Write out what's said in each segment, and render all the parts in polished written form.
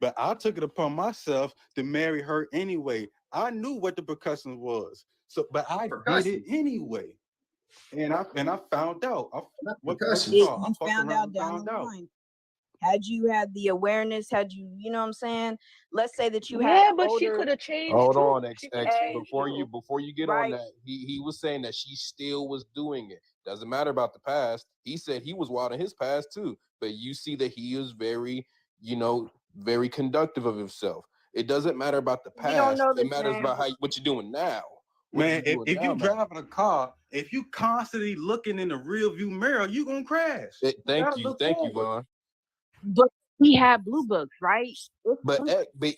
but I took it upon myself to marry her anyway. I knew what the percussion was, so but I did it Percussion. anyway, and I found out. Not What's it percussion. called? I You fucked found around out and down the found out. line. Had you had the awareness, had you, you know what I'm saying? Let's say that you had Yeah, an but she older, could have changed Hold too. on, X She could have X. changed too. Before you get on right? that, he was saying that she still was doing it. Doesn't matter about the past. He said he was wild in his past too. But you see that he is very, very conductive of himself. It doesn't matter about the We don't past. know It this matters man. about what you're doing now. What Man, you doing if now you matters. driving a car, if you constantly looking in the rear view mirror, you gonna crash. Thank you, Look thank you, forward. Vaughn. But he had blue books, right? But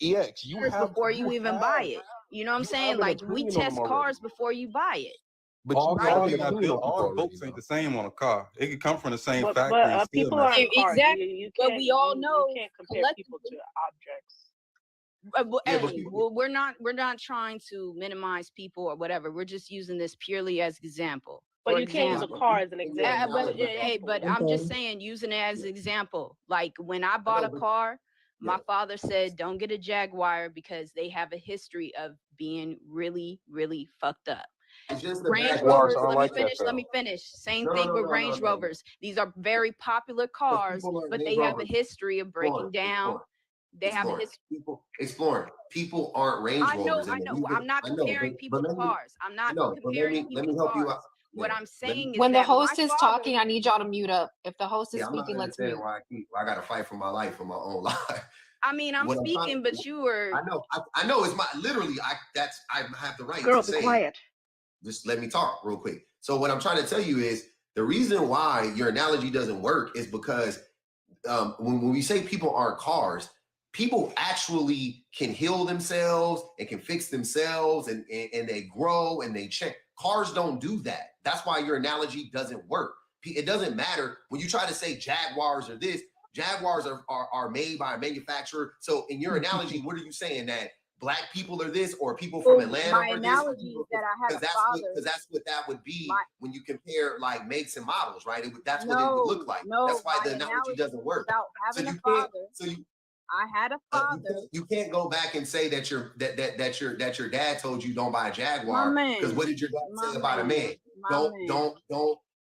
EX, you have Before you even buy it. You know what I'm you saying? have an Like we opinion on them test already. cars before you buy it. But All you Right. have cars an got opinion built, on people all already, bolts ain't though. the same on a car. It could come from the same But factory and still people mess aren't up. cars. Exactly. You But can't. we all know You can't compare people to collectively. objects. Yeah, but Hey, people, well, we're not trying to minimize people or whatever. We're just using this purely as example. But For you can't use a example. car as an in your example. But analogy, hey, but People. I'm just saying, using it as yeah, example. Like when I I bought know, a but car, yeah, my father said, "Don't get a Jaguar because they have a history of being really, really fucked up." it's just a Range bad Jaguars Rovers, aren't let me like that finish. Let though. me finish. Same No, no, thing no, with no, no, Range no. Rovers. These are very popular Because cars, people are but Range they have a Rovers. history of breaking down. They have a Exploring. history. People aren't Range Rovers, I and the know. reason I'm not I know, comparing but people's let me, cars. I'm I not know, but comparing let me people's help you cars. out. What Yeah, I'm let me. saying is When the that my host is father, talking, I need y'all to mute up. If the host is Yeah, I'm not speaking, let's understanding mute. why I got to fight for my life for my own life. I mean, I'm What I'm trying, speaking, but you were, I know it's my literally. I have the right Girl, to be say it. quiet. Just let me talk real quick. So what I'm trying to tell you is the reason why your analogy doesn't work is because when we say people aren't cars, people actually can heal themselves and can fix themselves and they grow and they change. Cars don't do that. That's why your analogy doesn't work. It doesn't matter when you try to say Jaguars or this. Jaguars are made by a manufacturer. So in your analogy, what are you saying, that black people are this or people from Atlanta my are this? analogy is that I had Because a father. that's what that would be My, when you compare like makes and models, right? That's what it would no, look like. no, That's why my the analogy analogy doesn't is work. about So having a you can't. father. So you I had a father. you can't go back and say that your dad told you don't buy a My Jaguar, because man. what did your dad My say about a man. man? My man.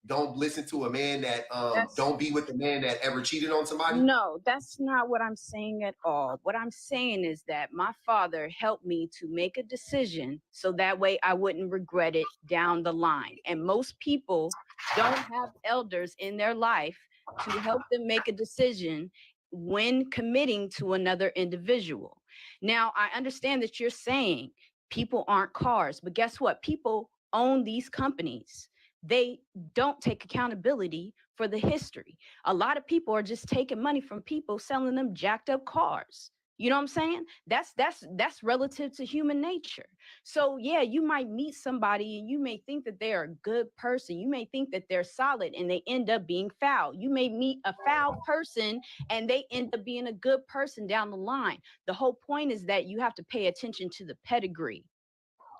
Don't listen to a man that That's don't be with a man that ever cheated on somebody. no, that's not what I'm saying at all. What I'm saying is that my father helped me to make a decision so that way I wouldn't regret it down the line. And most people don't have elders in their life to help them make a decision when committing to another individual. Now, I understand that you're saying people aren't cars, but guess what? People own these companies. They don't take accountability for the history. A lot of people are just taking money from people selling them jacked up cars. You know what I'm saying? That's relative to human nature. So yeah, you might meet somebody and you may think that they're a good person. You may think that they're solid and they end up being foul. You may meet a foul person and they end up being a good person down the line. The whole point is that you have to pay attention to the pedigree.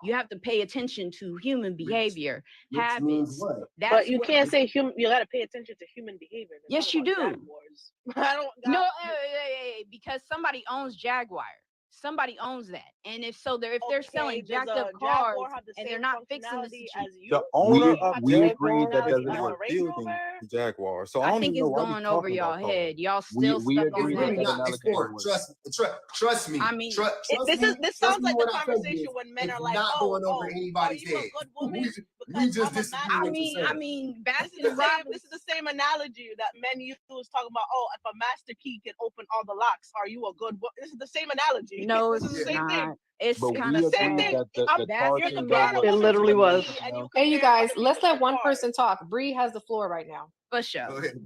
You have to pay attention to human behavior, Which means habits. what? But That's you what. can't say human. You got to pay attention to human behavior. It's Yes, not you about do. Jaguars. I don't. No, because somebody owns Jaguar. Somebody owns that, and if they're selling Does jacked up a cars Jaguar have the and same they're not fixing the functionality situation, as you? The owner of We agree Jaguar that is Functionality the doesn't as one a work. Range building Rover? the Jaguar. So I I don't think even know it's why we going over talking y'all about cars. head. Y'all We still stuck agree on that that. Really that not. analogy doesn't Explore. work. Trust me. Mm. Trust me. This Trust sounds me like when the I tell you conversation when men it's are like, not going over are anybody's you a head. good woman? We Because just I'm a disagree I what master you're mean, key. I saying. mean, This is Baskin Robbins. This is the same analogy that men used talk about. Oh, if a master key can open all the locks, are you a good woman? This is the same analogy. No, This is it's the same thing. not. It's But This kind is we of the same agree thing. sad. that the car You're thing Baskin does comparing a work. Robbins. woman to a Literally key, was. and you Hey, you compare guys, other let's people let to one cars. person talk. Bree has the floor right now. For sure. Go ahead.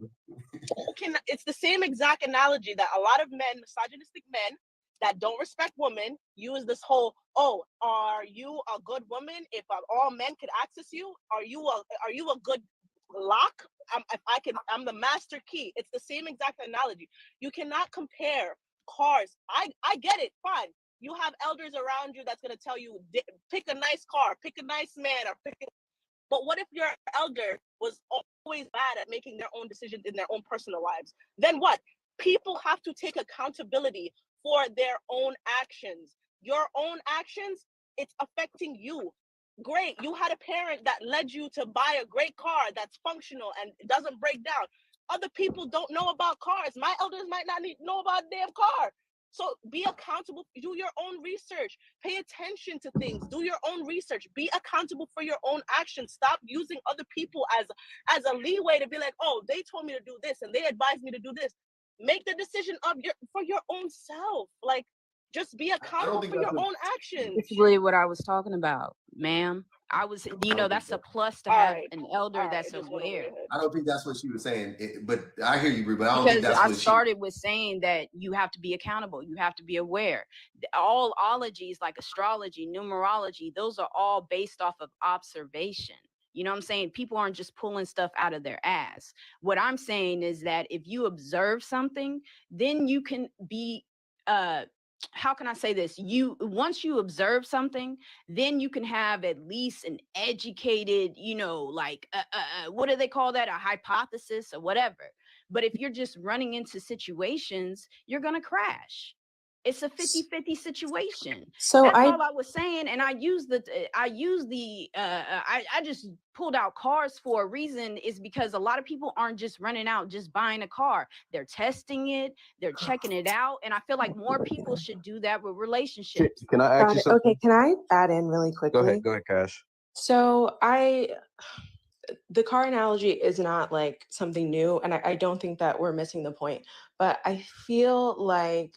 It's the same exact analogy that a lot of men, misogynistic men, that don't respect women use this whole, oh, are you a good woman if all men could access you? Are you a good lock? I'm the master key. It's the same exact analogy. You cannot compare cars. I get it, fine. You have elders around you that's gonna tell you, pick a nice car, pick a nice man, or but what if your elder was always bad at making their own decisions in their own personal lives? Then what? People have to take accountability for their own actions. Your own actions, it's affecting you. Great, you had a parent that led you to buy a great car that's functional and doesn't break down. Other people don't know about cars. My elders might not know about a damn car. So be accountable, do your own research, pay attention to things, do your own research, be accountable for your own actions. Stop using other people as a leeway to be like, oh, they told me to do this and they advised me to do this. Make the decision for your own self. Like, just be accountable think for your that's own actions. It's really what I was talking about, ma'am. I was, you know, that's a plus to All have right. an elder All right, that's it just went over aware. your head. I don't think that's what she was saying, but I hear you, Brie, but I don't think Because that's I what she. started with saying that you have to be accountable, you have to be aware. All ologies like astrology, numerology, those are all based off of observation. You know what I'm saying? People aren't just pulling stuff out of their ass. What I'm saying is that if you observe something, then you can be how can I say this? You once you observe something, then you can have at least an educated, you know, like what do they call that? A hypothesis or whatever. But if you're just running into situations, you're gonna crash. It's a 50-50 situation. So That's I all I was saying. And I just pulled out cars for a reason, is because a lot of people aren't just running out, just buying a car. They're testing it, they're checking it out. And I feel like more people should do that with relationships. Can I ask got you it. Okay, something? can I add in really quickly? Go ahead, Cash. So the car analogy is not like something new, and I don't think that we're missing the point. But I feel like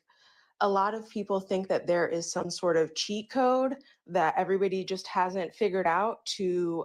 a lot of people think that there is some sort of cheat code that everybody just hasn't figured out to,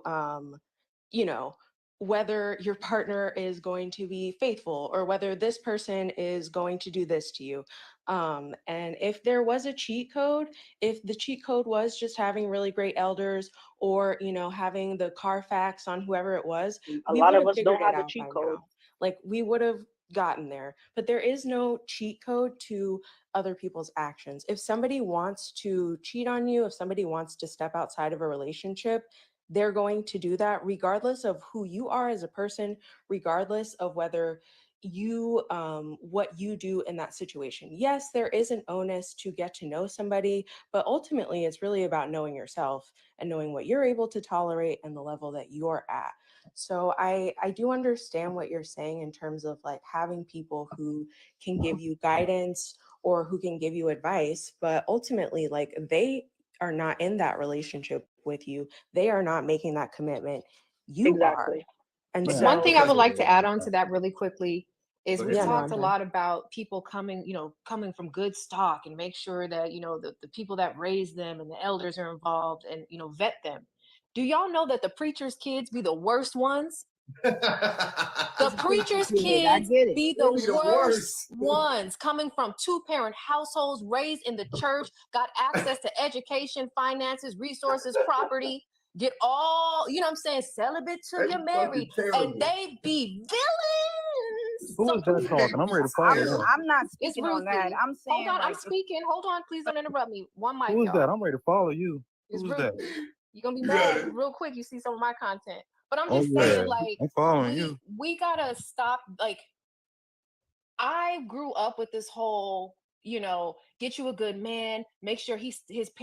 you know, whether your partner is going to be faithful or whether this person is going to do this to you. And if there was a cheat code, if the cheat code was just having really great elders or, you know, having the Carfax on whoever it was, A we lot would of have us figured don't it have a out cheat by code. now. Like we would have gotten there, but there is no cheat code to other people's actions. If somebody wants to cheat on you, if somebody wants to step outside of a relationship, they're going to do that regardless of who you are as a person, regardless of whether you what you do in that situation. Yes, there is an onus to get to know somebody, but ultimately it's really about knowing yourself and knowing what you're able to tolerate and the level that you're at. So I do understand what you're saying in terms of like having people who can give you guidance or who can give you advice, but ultimately like they are not in that relationship with you. They are not making that commitment. You are. Exactly. And But so One thing I would like to add on Yeah. to that really quickly is Go we've ahead, yeah, no, talked I'm a done. lot about people coming, coming from good stock and make sure that, the people that raise them and the elders are involved and, vet them. Do y'all know that the preacher's kids be the worst ones? The preacher's I kids get it. be They the be the worst worst. ones, coming from two-parent households, raised in the church, got access to education, finances, resources, property, get all, you know what I'm saying, celibate till That's you're married, fucking and terrible. they be villains. Who So is that please, talking? I'm ready to follow I'm, him. I'm not it's speaking on that. Ruthie. I'm Hold saying on, I'm like speaking. Hold on, please don't interrupt me. One mic, Who is that? y'all. I'm ready to follow you. It's Who's that? Ruthie. You're gonna be You got mad it. real quick. You see some of my content. But I'm Oh just yeah, saying, like, I'm following you. we gotta stop. Like, I grew up with this whole, get you a good man, make sure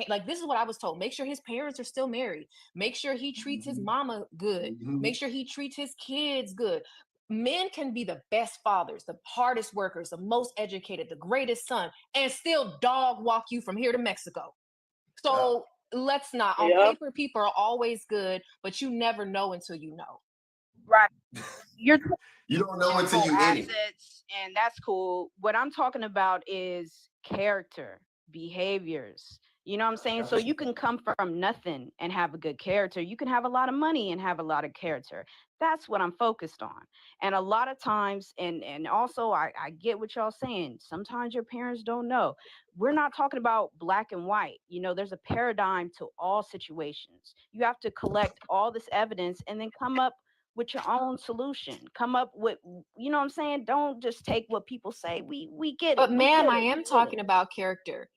like, this is what I was told. Make sure his parents are still married. Make sure he treats his mama good. Make sure he treats his kids good. Men can be the best fathers, the hardest workers, the most educated, the greatest son, and still dog walk you from here to Mexico. So let's not. On Yeah. paper, people are always good, but you never know until you know. right. You're You don't know and until you in it. assets, and that's cool. What I'm talking about is character, behaviors. You know what I'm saying? So you can come from nothing and have a good character. You can have a lot of money and have a lot of character. That's what I'm focused on. And a lot of times, and also I get what y'all saying. Sometimes your parents don't know. We're not talking about black and white. You know, there's a paradigm to all situations. You have to collect all this evidence and then come up with your own solution. Come up with, you know what I'm saying? Don't just take what people say. We get it. But We ma'am, get I it. We am get talking it. about character.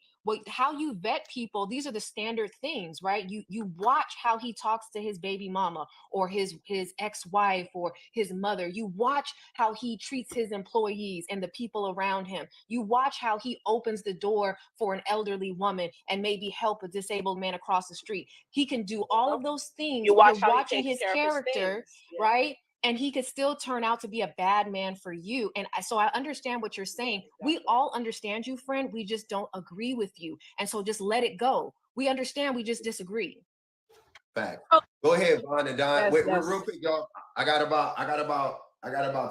how you vet people. These are the standard things, right? You watch how he talks to his baby mama or his ex-wife or his mother. You watch how he treats his employees and the people around him. You watch how he opens the door for an elderly woman and maybe help a disabled man across the street. He can do all of those things. You watch You're how he watching takes his care of his character, things. Yeah. right? And he could still turn out to be a bad man for you. And so I understand what you're saying. We all understand you, friend. We just don't agree with you. And so just let it go. We understand, we just disagree. Fact. Oh. Go ahead, Vaughn and Don. Yes, Wait, yes. real quick, y'all. I got about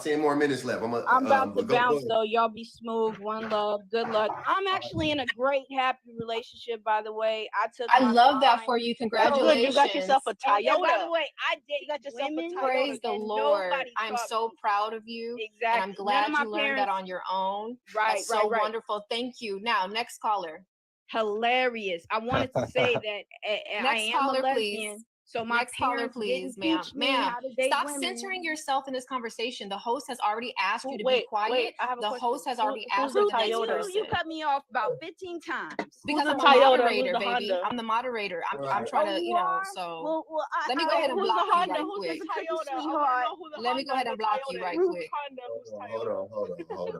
10 more minutes left. I'm about to bounce though. Y'all be smooth. One love. Good luck. I'm actually in a great, happy relationship, by the way. I my love that time. for you. That's Congratulations. good. You got yourself a Toyota. And by the way, I date got yourself a women. Toyota. Praise the and Lord. nobody I'm taught so me. proud of you. Exactly. And I'm None glad of my you learned that parents- on your own. Right, That's so right. wonderful. Thank you. Now, next caller. Hilarious. I wanted to say that I Next am caller, a lesbian. please. So my Next caller, parents please, didn't ma'am. teach me Ma'am, how to date stop women. censoring yourself in this conversation. The host has already asked you to be Wait, quiet. I have a The question. host has Who- already who's asked the the next Toyota? person. You cut me off about 15 times. Because the I'm the Toyota? Who's moderator, the baby. Honda? I'm the moderator. I'm Right. trying Oh, to, you you know, are? so Well, let me go ahead and Who's block the Honda? you right Who's quick. the Just a Toyota? I sweetheart. want to know who the Let me go Honda ahead and the block you Toyota right is. quick. Honda, who's Toyota?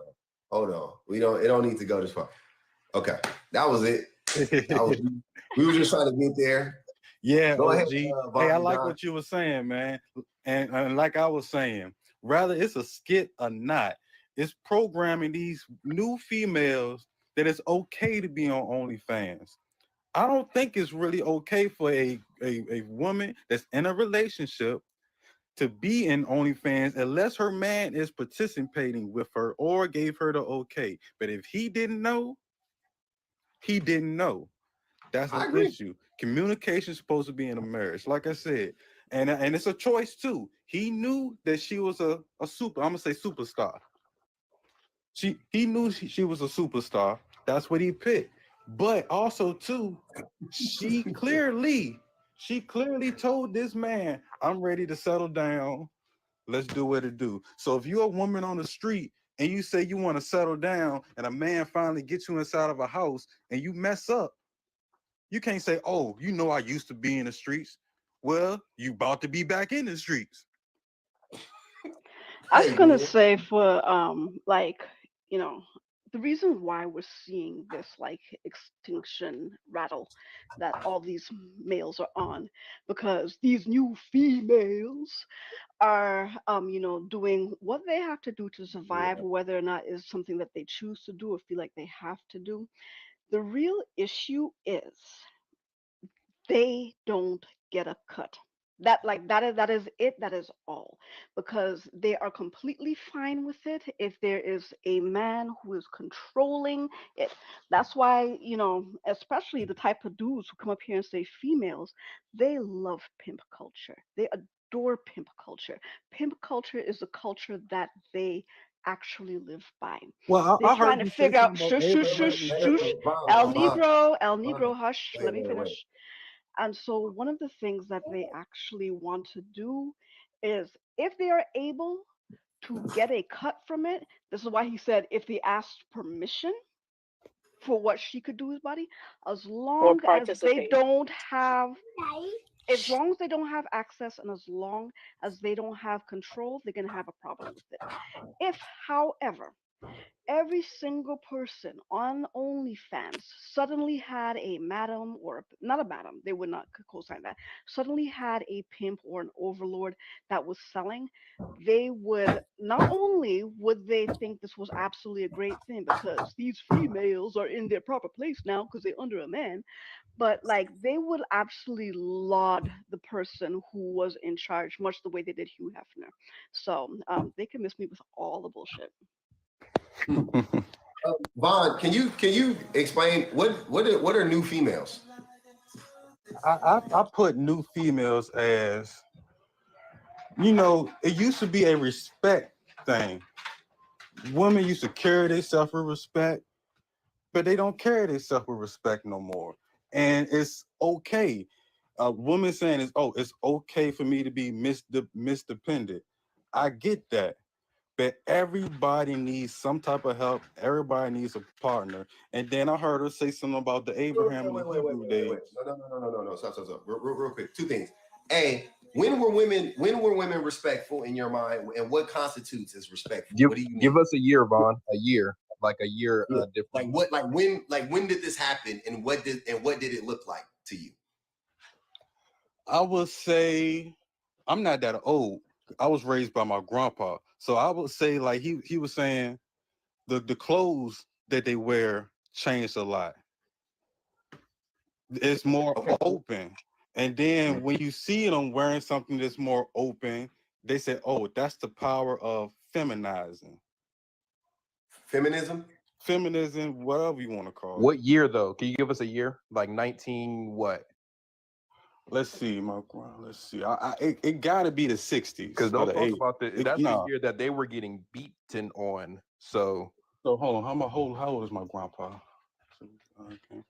Hold on. It don't need to go this far. Okay, that was it. We were just trying to get there. Yeah, Go ahead, OG. Vaughn Hey, I and like Don. what you were saying, man. And like I was saying, whether it's a skit or not, it's programming these new females that it's okay to be on OnlyFans. I don't think it's really okay for a woman that's in a relationship to be in OnlyFans unless her man is participating with her or gave her the okay. But if he didn't know, he didn't know. That's I an agree. issue. Communication is supposed to be in a marriage, like I said, and it's a choice too. He knew that she was a super. I'm gonna say superstar. He knew she was a superstar. That's what he picked. But also too, she clearly told this man, "I'm ready to settle down. Let's do what it do." So if you're a woman on the street and you say you want to settle down, and a man finally gets you inside of a house and you mess up, you can't say, "Oh, you know I used to be in the streets." Well, you about to be back in the streets. I was Hey, gonna man. say for like, you know, the reason why we're seeing this like extinction rattle that all these males are on, because these new females are doing what they have to do to survive, whether or not it's something that they choose to do or feel like they have to do. The real issue is they don't get a cut. That is it. That is all. Because they are completely fine with it if there is a man who is controlling it. That's why, especially the type of dudes who come up here and say females, they love pimp culture. They adore pimp culture. Pimp culture is a culture that they actually live by. Well, They're I trying heard to you say figure out something about everybody. El Negro, Vaughn, hush. wait, Let me wait, wait. finish. And so, one of the things that they actually want to do is if they are able to get a cut from it, this is why he said if they asked permission for what she could do with his body, as long as they participate. don't have, as long as they don't have access and as long as they don't have control, they're going to have a problem with it. If, however, every single person on OnlyFans suddenly had a madam, or not a madam, they would not co-sign that, suddenly had a pimp or an overlord that was selling, they would, not only would they think this was absolutely a great thing because these females are in their proper place now because they're under a man, but like they would absolutely laud the person who was in charge, much the way they did Hugh Hefner. So they can miss me with all the bullshit. Vaughn, can you explain what are new females? I put new females as, it used to be a respect thing. Women used to carry themselves with respect, but they don't carry themselves with respect no more. And it's okay. A woman saying it's okay for me to be misdependent. I get that. but everybody needs some type of help. Everybody needs a partner. And then I heard her say something about the Abraham and the Hebrew days. No. Stop. Real quick. Two things. A, when were women respectful in your mind, and what constitutes as respectful? What do you Give mean? us a year, Vaughn. A year, like a year difference. When did this happen, and what did it look like to you? I would say I'm not that old. I was raised by my grandpa. So I would say like he was saying the clothes that they wear changed a lot. It's more open. And then when you see them wearing something that's more open, they say, oh, that's the power of feminizing. Feminism? Feminism, whatever you want to call it. What year though? Can you give us a year? Like 19 what? Let's see, let's see. It got to be the 60s. Because don't talk about that's no. the year that they were getting beaten on. So hold on. How old is my grandpa? Okay.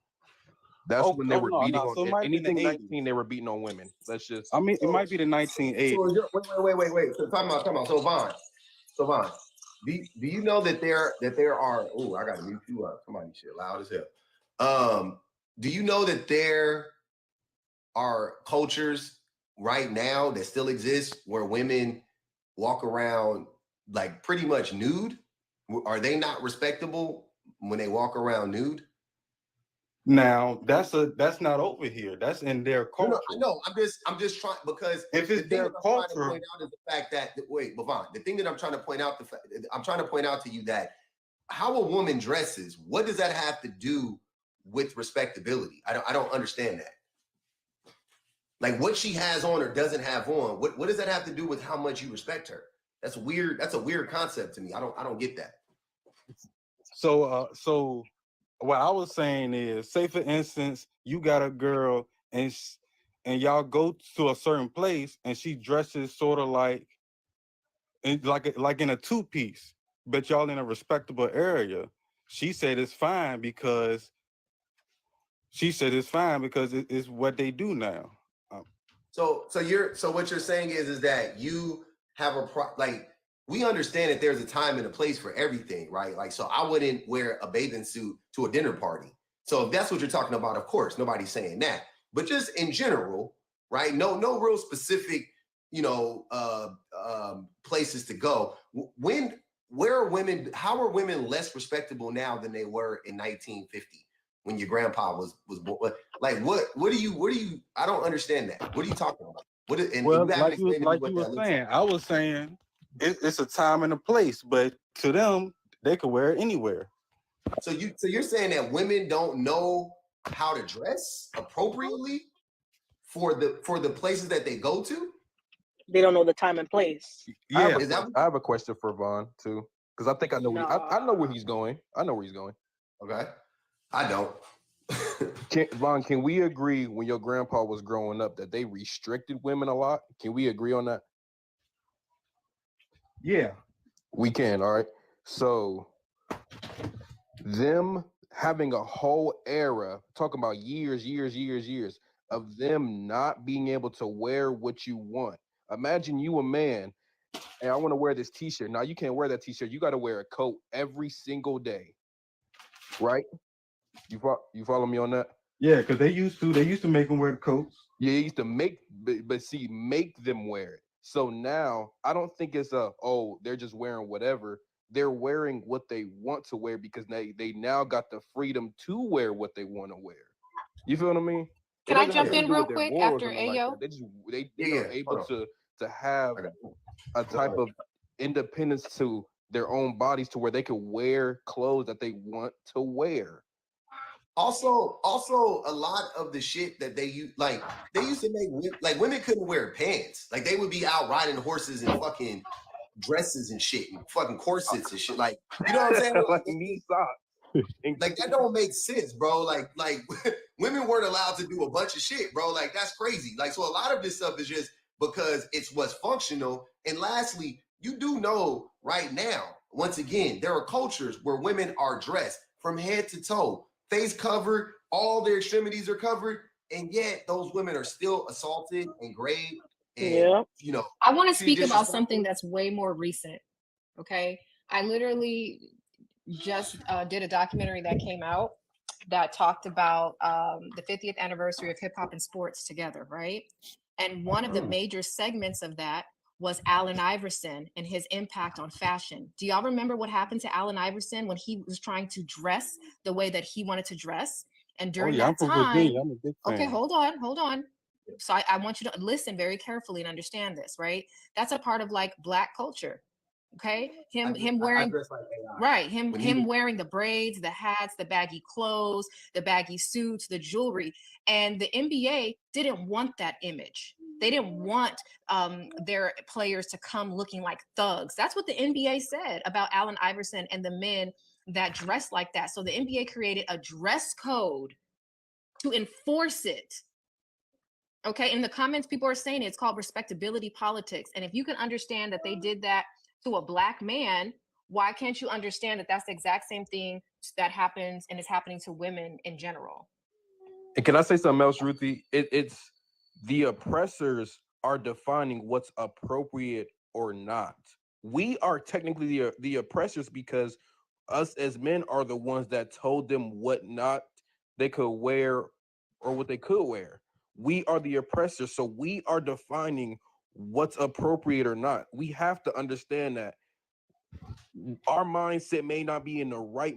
That's when they were beating on so it might be in the anything 80s. 19. They were beating on women. Let's just. I mean, it might be the 1980s. So wait. So time out. So Vaughn, do you know that there are? Oh, I gotta mute you up. Somebody shit loud as hell. Do you know that there are cultures right now that still exist where women walk around like pretty much nude? Are they not respectable when they walk around nude? Now that's not over here. That's in their culture. No, I'm just trying, because if it's their culture, trying to point out is the fact that Vaughn, the thing that I'm trying to point out, I'm trying to point out to you that how a woman dresses, what does that have to do with respectability? I don't understand that. Like what she has on or doesn't have on, what does that have to do with how much you respect her? That's weird. That's a weird concept to me. I don't get that. So what I was saying is, say for instance, you got a girl and y'all go to a certain place and she dresses sort of like in a two-piece, but y'all in a respectable area. She said it's fine because it's what they do now. So what you're saying is that you have we understand that there's a time and a place for everything, right? Like, so I wouldn't wear a bathing suit to a dinner party. So if that's what you're talking about, of course, nobody's saying that. But just in general, right? No real specific, places to go. How are women less respectable now than they were in 1950 when your grandpa was born? Like, what do you? I don't understand that. What are you talking about? Like you were saying, I was saying it's a time and a place, but to them, they could wear it anywhere. So you're saying that women don't know how to dress appropriately for the places that they go to? They don't know the time and place. Yeah. I have a question for Vaughn too, because I think I know I know where he's going. I know where he's going. Okay. I don't. Vaughn, can we agree when your grandpa was growing up that they restricted women a lot? Can we agree on that? Yeah. We can, all right. So them having a whole era, talking about years of them not being able to wear what you want. Imagine you a man, and I want to wear this t-shirt. Now you can't wear that t-shirt. You got to wear a coat every single day, right? You follow me on that? Yeah, because they used to make them wear the coats. Yeah, they used to make them wear it. So now I don't think it's they're just wearing whatever. They're wearing what they want to wear because they now got the freedom to wear what they want to wear. You feel what I mean? Can I jump in real quick after Ayo? They're able to have a type of independence to their own bodies to where they can wear clothes that they want to wear. Also, a lot of the shit that they used to make, women couldn't wear pants. Like, they would be out riding horses and fucking dresses and shit, and fucking corsets and shit. Like, you know what I'm saying? Like knee socks. Like, that don't make sense, bro. Like women weren't allowed to do a bunch of shit, bro. Like, that's crazy. Like, so a lot of this stuff is just because it's what's functional. And lastly, you do know right now, once again, there are cultures where women are dressed from head to toe, face covered, all their extremities are covered, and yet those women are still assaulted and raped. And, Yeah. I want to speak about something that's way more recent. Okay. I literally just did a documentary that came out that talked about the 50th anniversary of hip hop and sports together, right? And one of the major segments of that was Allen Iverson and his impact on fashion. Do y'all remember what happened to Allen Iverson when he was trying to dress the way that he wanted to dress? And Oh during yeah, I'm that from time, Virginia. I'm a big okay, fan. hold on. So I want you to listen very carefully and understand this, right? That's a part of like Black culture. Okay, him wearing dress like AI. right, him When him wearing the braids, the hats, the baggy clothes, the baggy suits, the jewelry, and the NBA didn't want that image. They didn't want their players to come looking like thugs. That's what the NBA said about Allen Iverson and the men that dressed like that. So the NBA created a dress code to enforce it. Okay, in the comments, people are saying it's called respectability politics. And if you can understand that they did that to a Black man, why can't you understand that that's the exact same thing that happens and is happening to women in general? And can I say something else, Ruthie? It's the oppressors are defining what's appropriate or not. We are technically the oppressors because us as men are the ones that told them what not they could wear or what they could wear. We are the oppressors, so we are defining what's appropriate or not. We have to understand that our mindset may not be in the right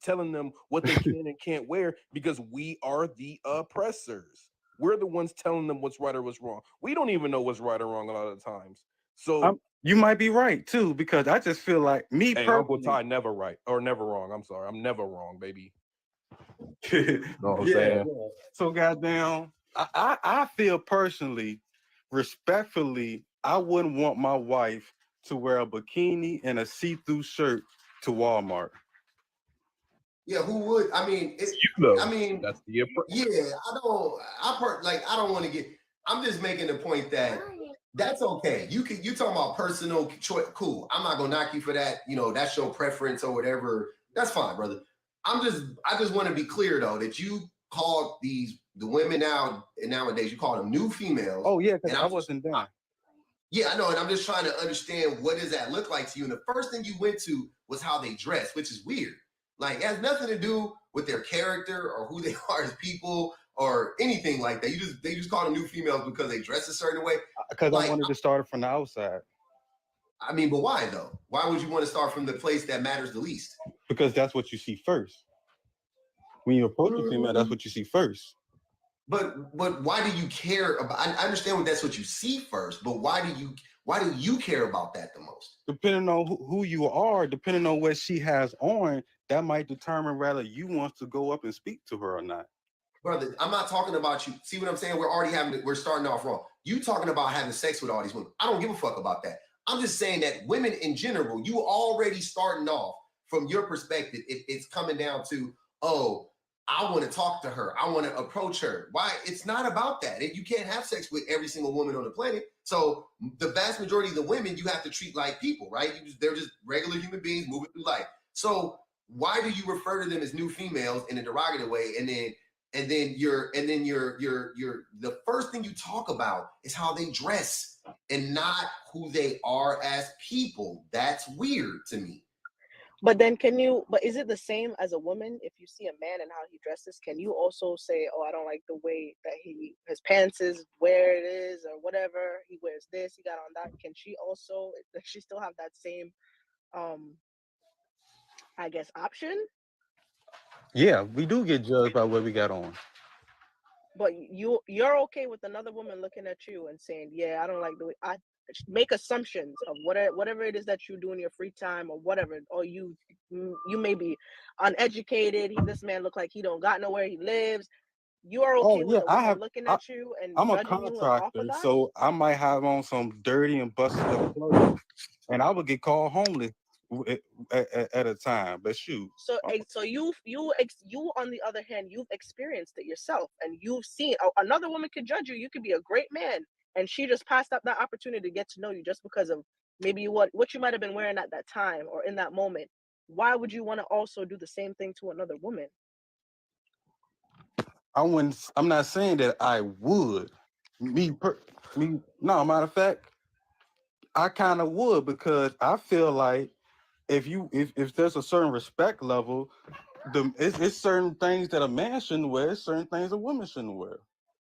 telling them what they can and can't wear because we are the oppressors. We're the ones telling them what's right or what's wrong. We don't even know what's right or wrong a lot of the times. So You might be right too, because I just feel like me hey, Uncle personally. Ty never right or never wrong. I'm sorry, I'm never wrong, baby. Know what I'm saying? So goddamn, I feel personally, respectfully, I wouldn't want my wife to wear a bikini and a see-through shirt to Walmart. Yeah, who would? I mean, I mean, That's the yeah, I don't want to get. I'm just making the point that that's okay. You talking about personal choice. Cool. I'm not gonna knock you for that. You know, that's your preference or whatever. That's fine, brother. I just want to be clear though that you called the women nowadays, you call them new females. Oh yeah, because I wasn't done. Yeah, I know, and I'm just trying to understand what does that look like to you. And the first thing you went to was how they dress, which is weird. Like, it has nothing to do with their character or who they are as people or anything like that. They just call them new females because they dress a certain way. Because Like, I wanted to start it from the outside. I mean, but why though? Why would you want to start from the place that matters the least? Because that's what you see first. When you approach a female, that's what you see first. But why do you care about? I understand that's what you see first, but why do you care about that the most? Depending on who you are, depending on what she has on, that might determine whether you want to go up and speak to her or not. Brother, I'm not talking about you. See what I'm saying? We're starting off wrong. You talking about having sex with all these women. I don't give a fuck about that. I'm just saying that women in general, you already starting off from your perspective. It's coming down to, oh, I want to talk to her. I want to approach her. Why? It's not about that. You can't have sex with every single woman on the planet. So the vast majority of the women you have to treat like people, right? They're just regular human beings moving through life. So why do you refer to them as new females in a derogatory way? And then you're the first thing you talk about is how they dress and not who they are as people. That's weird to me. But then but is it the same as a woman? If you see a man and how he dresses, can you also say, oh, I don't like the way that his pants is, where it is, or whatever, he wears this, he got on that? Can she also, does she still have that same, I guess, option? Yeah, we do get judged by what we got on. But you're okay with another woman looking at you and saying, yeah, I don't like the way I make assumptions of whatever it is that you do in your free time or whatever, or you may be uneducated. This man look like he don't got nowhere he lives. You are okay with a woman looking at you and I'm a judging you off of contractor, that? so I might have on some dirty and busted up clothes, and I would get called homeless at a time. But shoot. So you on the other hand, you've experienced it yourself, and you've seen another woman could judge you. You could be a great man, and she just passed up that opportunity to get to know you just because of maybe what you might have been wearing at that time or in that moment. Why would you want to also do the same thing to another woman? I'm not saying that I would. No, matter of fact, I kind of would, because I feel like if there's a certain respect level, it's certain things that a man shouldn't wear, certain things a woman shouldn't wear.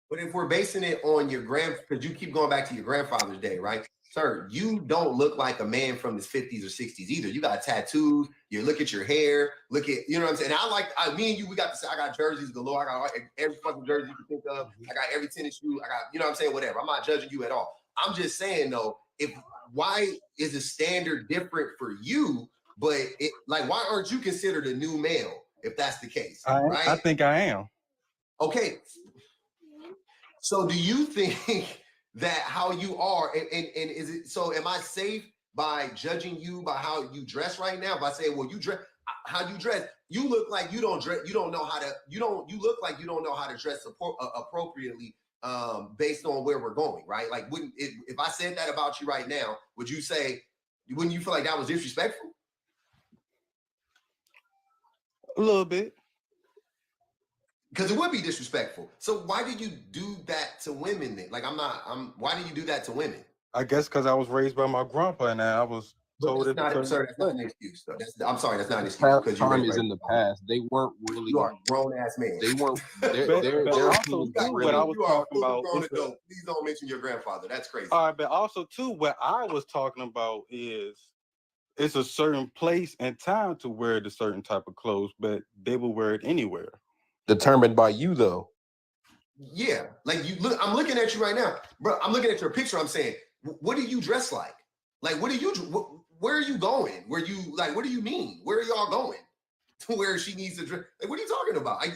But if we're basing it on your because you keep going back to your grandfather's day, right? Sir, you don't look like a man from his 50s or 60s either. You got tattoos. You look at your hair. Look at, you know what I'm saying? And me and you, we got I got jerseys galore. I got every fucking jersey you can think of. I got every tennis shoe. I got, you know what I'm saying? Whatever. I'm not judging you at all. I'm just saying though, why is the standard different for you? But why aren't you considered a new male if that's the case? Right? I think I am. Okay. So do you think that how you are, and is it, so am I safe by judging you by how you dress right now? By saying, well, you dress, how you dress, you look like you don't dress, you look like you don't know how to dress appropriately based on where we're going, right? Like, if I said that about you right now, wouldn't you feel like that was disrespectful? A little bit. Because it would be disrespectful. So why did you do that to women then? Like, why did you do that to women? I guess because I was raised by my grandpa and I was told it. That's not an excuse. I'm sorry, that's not an excuse. Because time is in the past. They weren't really. You are a grown ass man. They weren't. But also too, what I was talking about. Please don't mention your grandfather. That's crazy. All right, but also too, what I was talking about is it's a certain place and time to wear the certain type of clothes, but they will wear it anywhere. Determined by you, though. Yeah, like you look. I'm looking at you right now, bro. I'm looking at your picture. I'm saying, what do you dress like? Like, where are you going? What do you mean? Where are y'all going? To where she needs to dress? Like, what are you talking about?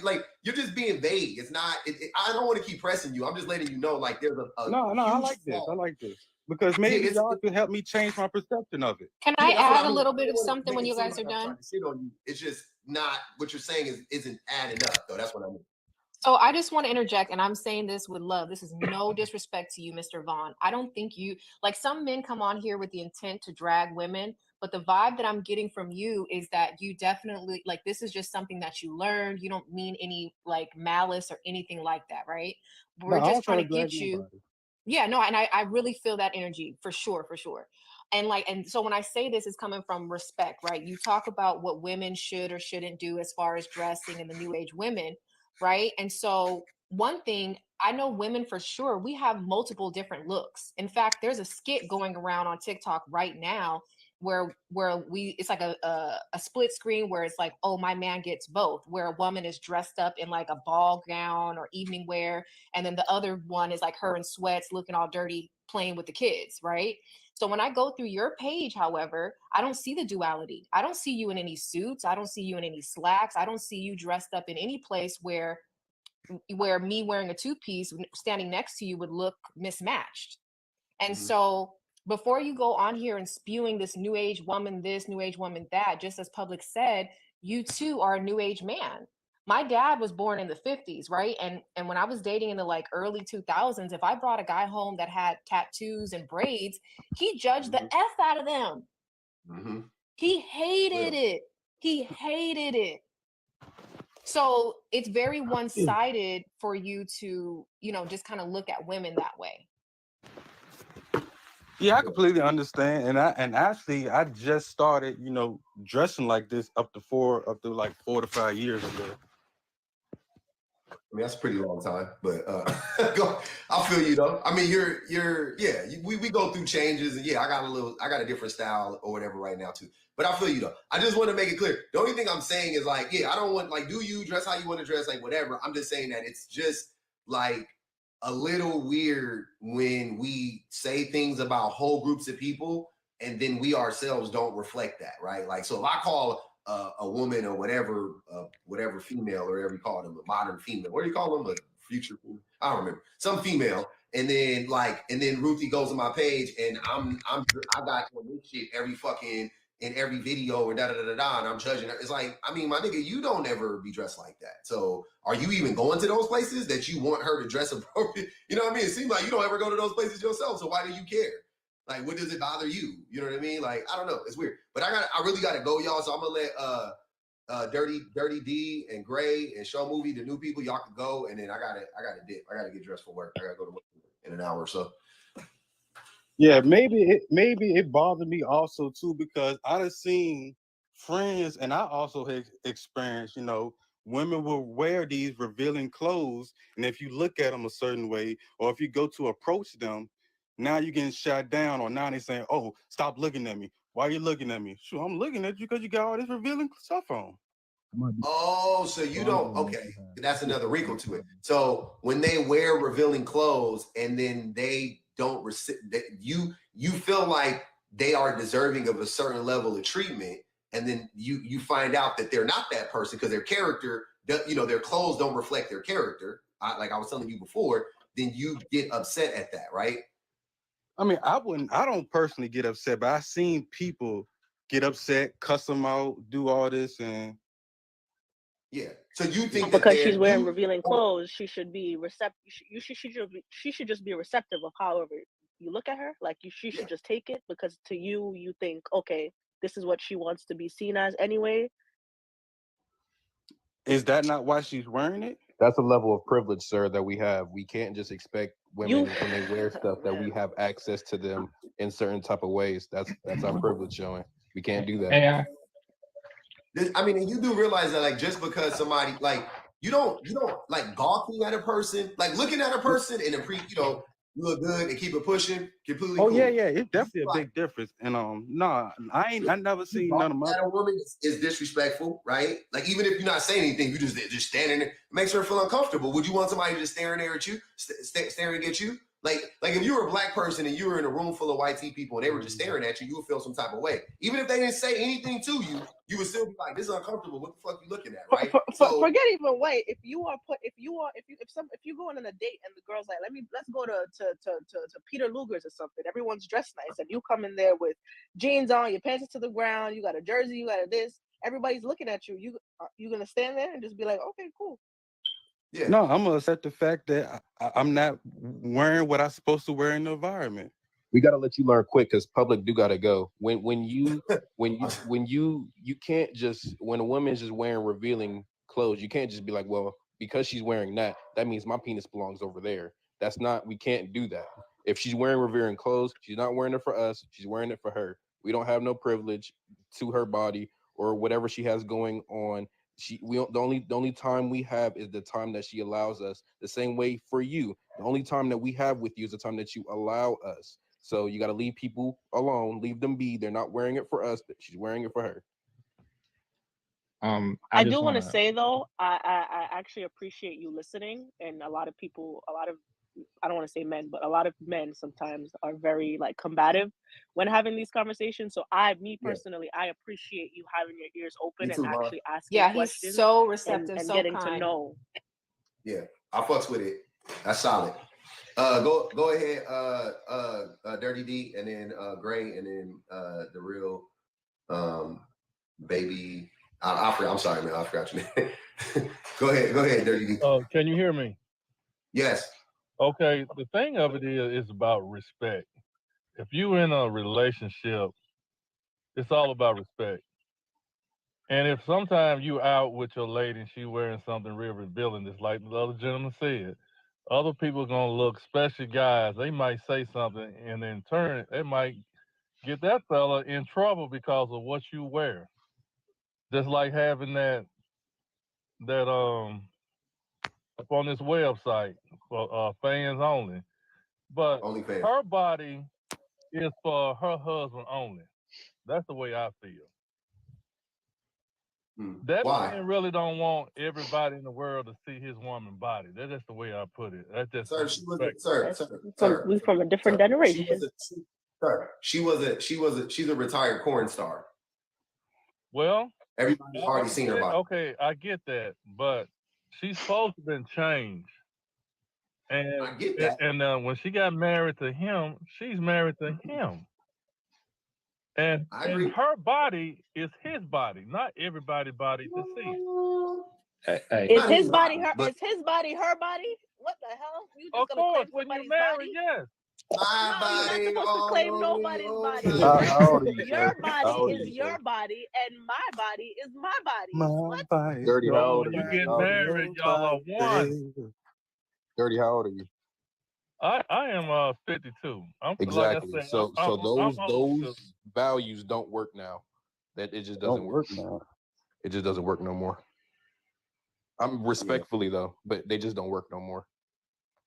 You're just being vague. It's not. I don't want to keep pressing you. I'm just letting you know, like, there's a no. I like this. I like this because maybe y'all can help me change my perception of it. Can I add a little bit of something when you guys are done? It's just not what you're saying isn't adding up, though. That's what I mean. So I just want to interject, and I'm saying this with love. This is no disrespect to you, Mr. Vaughn. I don't think some men come on here with the intent to drag women, but the vibe that I'm getting from you is that you definitely, this is just something that you learned. You don't mean any malice or anything like that, right? We're just trying to get you. Nobody. Yeah, no, and I really feel that energy for sure. And so when I say this, is coming from respect, right? You talk about what women should or shouldn't do as far as dressing and the new age women, right? And so one thing, I know women for sure, we have multiple different looks. In fact, there's a skit going around on TikTok right now where it's like a split screen where it's like, oh, my man gets both, where a woman is dressed up in like a ball gown or evening wear, and then the other one is like her in sweats looking all dirty playing with the kids, right? So when I go through your page, however, I don't see the duality. I don't see you in any suits. I don't see you in any slacks. I don't see you dressed up in any place where me wearing a two-piece standing next to you would look mismatched. And so before you go on here and spewing this new age woman this, new age woman that, just as Public said, you too are a new age man. My dad was born in the 50s, right? And when I was dating in the early 2000s, if I brought a guy home that had tattoos and braids, he judged the F out of them. Mm-hmm. He hated it. He hated it. So it's very one-sided for you to, just kind of look at women that way. Yeah, I completely understand. And actually I just started, dressing like this up to 4 to 5 years ago. I mean, that's a pretty long time, but I feel you though. I mean, we go through changes, and I got a different style or whatever right now too. But I feel you though. I just want to make it clear. The only thing I'm saying is I don't want do you dress how you want to dress, whatever. I'm just saying that it's just a little weird when we say things about whole groups of people and then we ourselves don't reflect that, right? So if I call a woman or whatever female or whatever you call them, a modern female. What do you call them? A future? I don't remember. Some female, and then Ruthie goes on my page, and I got on this shit every fucking in every video or da da da da da, and I'm judging her. It's my nigga, you don't ever be dressed like that. So are you even going to those places that you want her to dress appropriate? You know what I mean? It seems like you don't ever go to those places yourself. So why do you care? What does it bother you? You know what I mean? I don't know. It's weird. But I really gotta go, y'all. So I'm gonna let Dirty D and Gray and Show Movie, the new people, y'all can go. And then I gotta dip. I gotta get dressed for work. I gotta go to work in an hour or so. Yeah, maybe it bothered me also too because I done seen friends and I also had experienced, women will wear these revealing clothes, and if you look at them a certain way, or if you go to approach them, now you're getting shot down, or now they're saying, "Oh, stop looking at me. Why are you looking at me?" Sure, I'm looking at you because you got all this revealing stuff on. Oh, so you don't, okay. That's another wrinkle to it. So when they wear revealing clothes and then they don't you feel like they are deserving of a certain level of treatment, and then you find out that they're not that person because their character, their clothes don't reflect their character. Like I was telling you before, then you get upset at that, right? I mean, I don't personally get upset, but I've seen people get upset, cuss them out, do all this, and yeah. So you think that because she's wearing revealing clothes, she should be receptive. She should just be receptive of however you look at her. Like she should just take it because to you think, okay, this is what she wants to be seen as anyway. Is that not why she's wearing it? That's a level of privilege, sir, that we have. We can't just expect women when they wear stuff that we have access to them in certain type of ways. That's our privilege showing. We can't do that. I mean, and you do realize that, like, just because somebody, like, you don't like gawking at a person, like looking at a person and you look good and keep it pushing, completely. Oh cool. yeah, it's definitely a big difference. And I never seen none of my. That a woman is disrespectful, right? Like even if you're not saying anything, you just standing there, it makes her feel uncomfortable. Would you want somebody just staring there at you, staring at you? Like if you were a black person and you were in a room full of white people and they were just staring at you, you would feel some type of way. Even if they didn't say anything to you, you would still be like, "This is uncomfortable. What the fuck you looking at?" Right? Forget even white. If you go on a date and the girl's like, let's go to Peter Luger's or something. Everyone's dressed nice, and you come in there with jeans on, your pants are to the ground, you got a jersey, you got a this. Everybody's looking at you. You gonna stand there and just be like, okay, cool. Yeah. No, I'm gonna accept the fact that I'm not wearing what I'm supposed to wear in the environment. We gotta let you learn quick because public do gotta go. When you can't just, when a woman is just wearing revealing clothes, you can't just be like, well, because she's wearing that means my penis belongs over there. That's not, we can't do that. If she's wearing revealing clothes, she's not wearing it for us, she's wearing it for her. We don't have no privilege to her body or whatever she has going on. The only time we have is the time that she allows us. The same way for you, the only time that we have with you is the time that you allow us. So you got to leave people alone, leave them be. They're not wearing it for us, but she's wearing it for her. I do want to say though, I actually appreciate you listening, and a lot of I don't want to say men, but a lot of men sometimes are very like combative when having these conversations. So personally, I appreciate you having your ears open and actually asking questions. He's so receptive, and so getting kind. to know. Yeah, I fucks with it. That's solid. Go ahead, Dirty D, and then Gray, and then the real baby. I'm sorry, man. I forgot your name. Go ahead, Dirty D. Can you hear me? Yes. Okay. The thing of it is about respect. If you're in a relationship, it's all about respect. And if sometimes you out with your lady and she wearing something real revealing, just like the other gentleman said, other people are gonna look, especially guys, they might say something and in turn they might get that fella in trouble because of what you wear. Just like having that up on this website for fans only. But her body is for her husband only. That's the way I feel. That man really don't want everybody in the world to see his woman body. That's just the way I put it. That's just We from a different generation. She's a retired porn star. Well, everybody's already seen her body. Okay, I get that, but she's supposed to have been changed. And I get that. And when she got married to him, she's married to him. And her body is his body, not everybody's body to see. Is his body her body? What the hell? You just of course, when you're married, yes. My body. You're not supposed to claim nobody's body. Your body is your body, and my body is my body. My body. Dirty, how old are you? Get married, y'all are one. Dirty, how old are you? I am 52. I'm like I Exactly. say, So I'm those old school. values don't work now. That it just doesn't Don't work. work now. It just doesn't work no more. I'm Yeah. respectfully though, but they just don't work no more.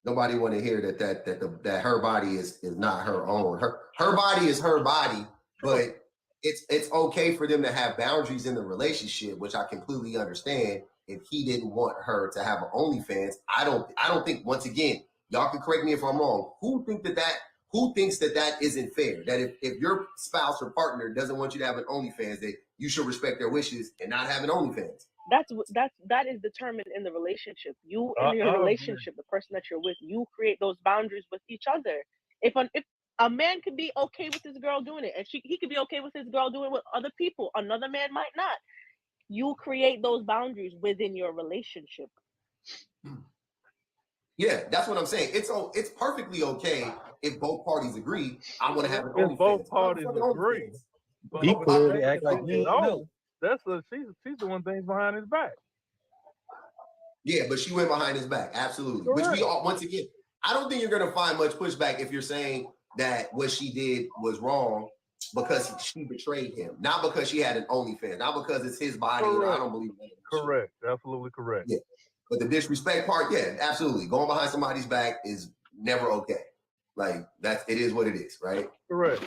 Nobody want to hear that her body is not her own. Her body is her body, but it's okay for them to have boundaries in the relationship, which I completely understand. If he didn't want her to have an OnlyFans, I don't think, once again, y'all can correct me if I'm wrong. Who thinks that isn't fair? That if your spouse or partner doesn't want you to have an OnlyFans, that you should respect their wishes and not have an OnlyFans. That is determined in the relationship. You in I your agree. relationship, the person that you're with, you create those boundaries with each other. If a man could be okay with his girl doing it, and he could be okay with his girl doing it with other people, another man might not. You create those boundaries within your relationship. Yeah, that's what I'm saying. It's perfectly okay if both parties agree. I want to have an If OnlyFans. both Put parties the agree. OnlyFans. But He but clearly act like he ain't no, know. she's doing things behind his back. Yeah, but she went behind his back. Absolutely. Which we all, once again, I don't think you're going to find much pushback if you're saying that what she did was wrong because she betrayed him, not because she had an OnlyFans, not because it's his body. And I don't believe that. Correct. Absolutely correct. Yeah. But the disrespect part, yeah, absolutely. Going behind somebody's back is never okay. Like it is what it is, right? Correct.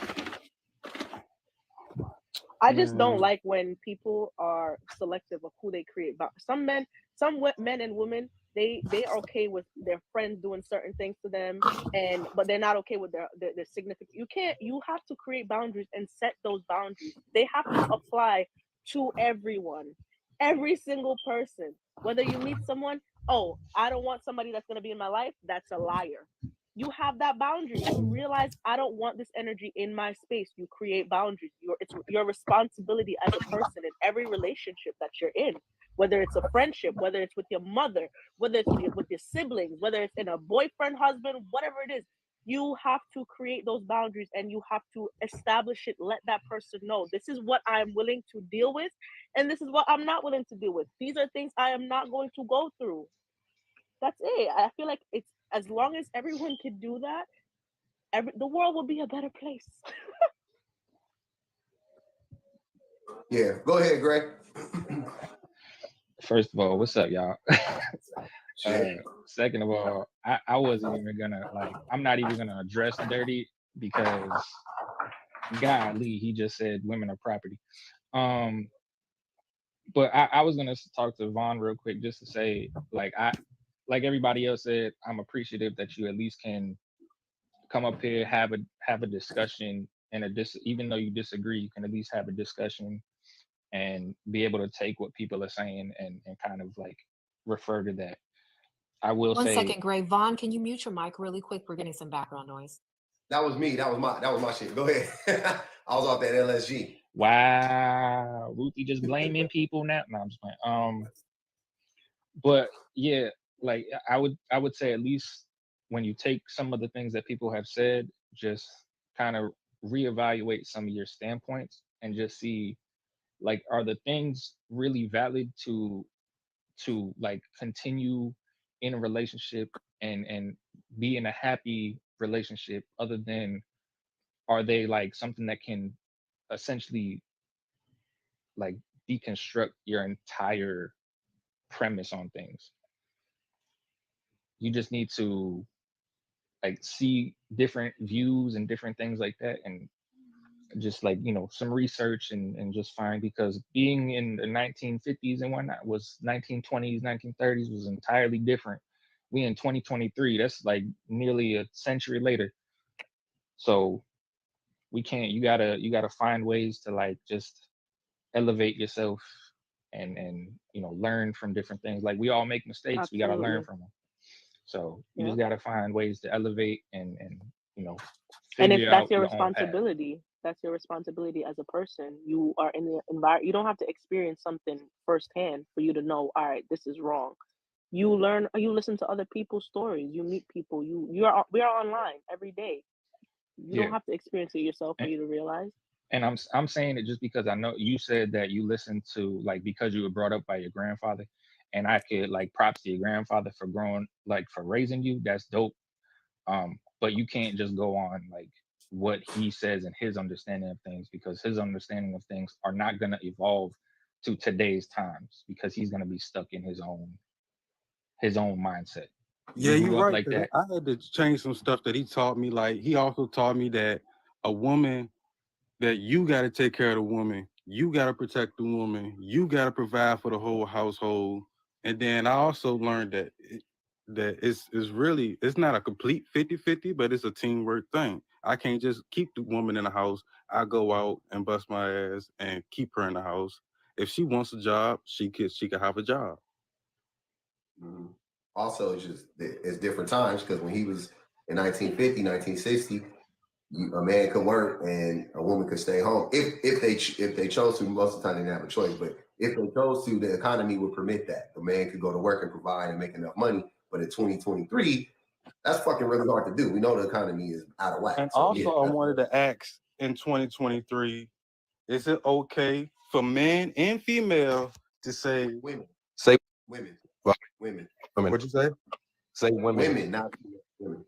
I just don't like when people are selective of who they create. But some men and women, they are okay with their friends doing certain things to them, but they're not okay with their significant. You have to create boundaries and set those boundaries. They have to apply to everyone, every single person. Whether you meet someone, oh, I don't want somebody that's gonna be in my life, that's a liar. You have that boundary. You realize I don't want this energy in my space. You create boundaries. It's your responsibility as a person in every relationship that you're in, whether it's a friendship, whether it's with your mother, whether it's with your siblings, whether it's in a boyfriend, husband, whatever it is. You have to create those boundaries and you have to establish it. Let that person know this is what I'm willing to deal with, and this is what I'm not willing to deal with. These are things I am not going to go through. That's it. I feel like it's as long as everyone can do that, the world will be a better place. Yeah. Go ahead, Greg. First of all, what's up, y'all? Shit. Second of all, I wasn't even gonna I'm not even gonna address dirty because golly, he just said women are property. But I was gonna talk to Vaughn real quick just to say, like everybody else said, I'm appreciative that you at least can come up here, have a discussion, and even though you disagree, you can at least have a discussion and be able to take what people are saying and kind of like refer to that. I will One say, second, Gray. Vaughn, can you mute your mic really quick? We're getting some background noise. That was me. That was my shit. Go ahead. I was off that LSG. wow, Ruthie just blaming people now. No, I'm just playing. But yeah, like I would say at least when you take some of the things that people have said, just kind of reevaluate some of your standpoints and just see, like, are the things really valid to like continue in a relationship and be in a happy relationship, other than are they like something that can essentially like deconstruct your entire premise on things. You just need to like see different views and different things like that, and just like, you know, some research and just find, because being in the 1950s and whatnot was 1920s 1930s was entirely different. We in 2023, that's like nearly a century later. So we can't, you gotta find ways to like just elevate yourself and you know, learn from different things. Like we all make mistakes, we gotta learn Absolutely. from them. So you Yeah. just gotta find ways to elevate and you know, And if figure that's out your your own path. responsibility, that's your responsibility as a person. You are in the environment. You don't have to experience something firsthand for you to know, all right, this is wrong. You learn, you listen to other people's stories, you meet people, we are online every day. You Yeah. don't have to experience it yourself for And, you to realize. and I'm saying it just because I know you said that you listened to, like, because you were brought up by your grandfather, and I could like props to your grandfather for growing, like for raising you. That's dope. But you can't just go on like what he says and his understanding of things, because his understanding of things are not going to evolve to today's times, because he's going to be stuck in his own mindset. Yeah, You you're grew up right. like 'Cause that. I had to change some stuff that he taught me. Like he also taught me that a woman, that you got to take care of the woman, you got to protect the woman, you got to provide for the whole household. And then I also learned that it's really, it's not a complete 50-50, but it's a teamwork thing. I can't just keep the woman in the house. I go out and bust my ass and keep her in the house. If she wants a job, she could have a job. Mhm. Also, it's different times, because when he was in 1950, 1960, a man could work and a woman could stay home if they chose to. Most of the time, they didn't have a choice, but if they chose to, the economy would permit that. A man could go to work and provide and make enough money. But in 2023, that's fucking really hard to do. We know the economy is out of whack. And So also, yeah, I wanted to ask in 2023, is it okay for men and female to say women, Say women, well, women, women. what you say? Say women. women, not women.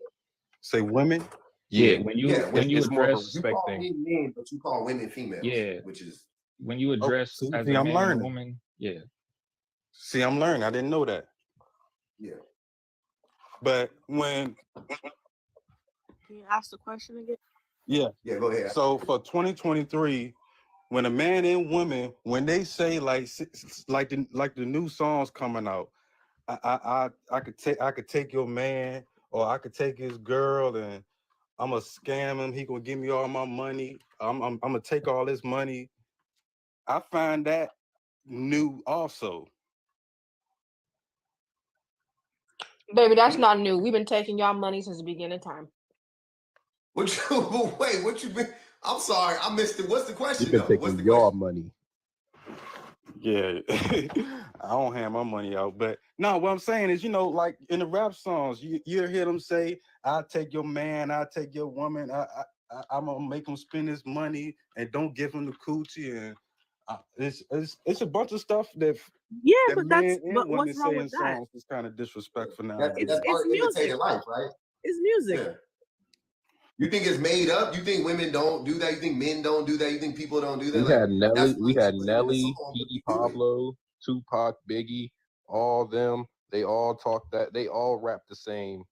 Say women? Yeah, When Yeah, you it's more of a address you respect call thing. men, but you call women females, yeah which is when you Oh, address as see, a I'm man and a learning. woman, yeah. See, I'm learning. I didn't know that. yeah. But when, Can you ask the question again? yeah. Yeah, go ahead. So for 2023, when a man and woman, when they say like the new songs coming out, I could take your man, or I could take his girl, and I'm gonna scam him. He gonna give me all my money. I'm gonna take all his money. I find that new also. Baby, that's not new. We've been taking y'all money since the beginning of time. What you wait? What you been? I'm sorry, I missed it. What's the You've question been though? What's taking the your question? money. Yeah, I don't hand my money out, but no, what I'm saying is, like in the rap songs, you hear them say, "I'll take your man, I'll take your woman, I'm gonna make him spend his money, and don't give him the coochie." And it's a bunch of stuff that Yeah, men and women what's wrong say in with that? songs is kind of disrespectful That's nowadays. part It's of music. imitating life, right? It's music. Yeah. You think it's made up? You think women don't do that? You think men don't do that? You think people don't do that? We Like had Nelly, that's why we they had put it in the Nelly, song, but P. you do it. Pablo, Tupac, Biggie, all them. They all talk that. They all rap the same.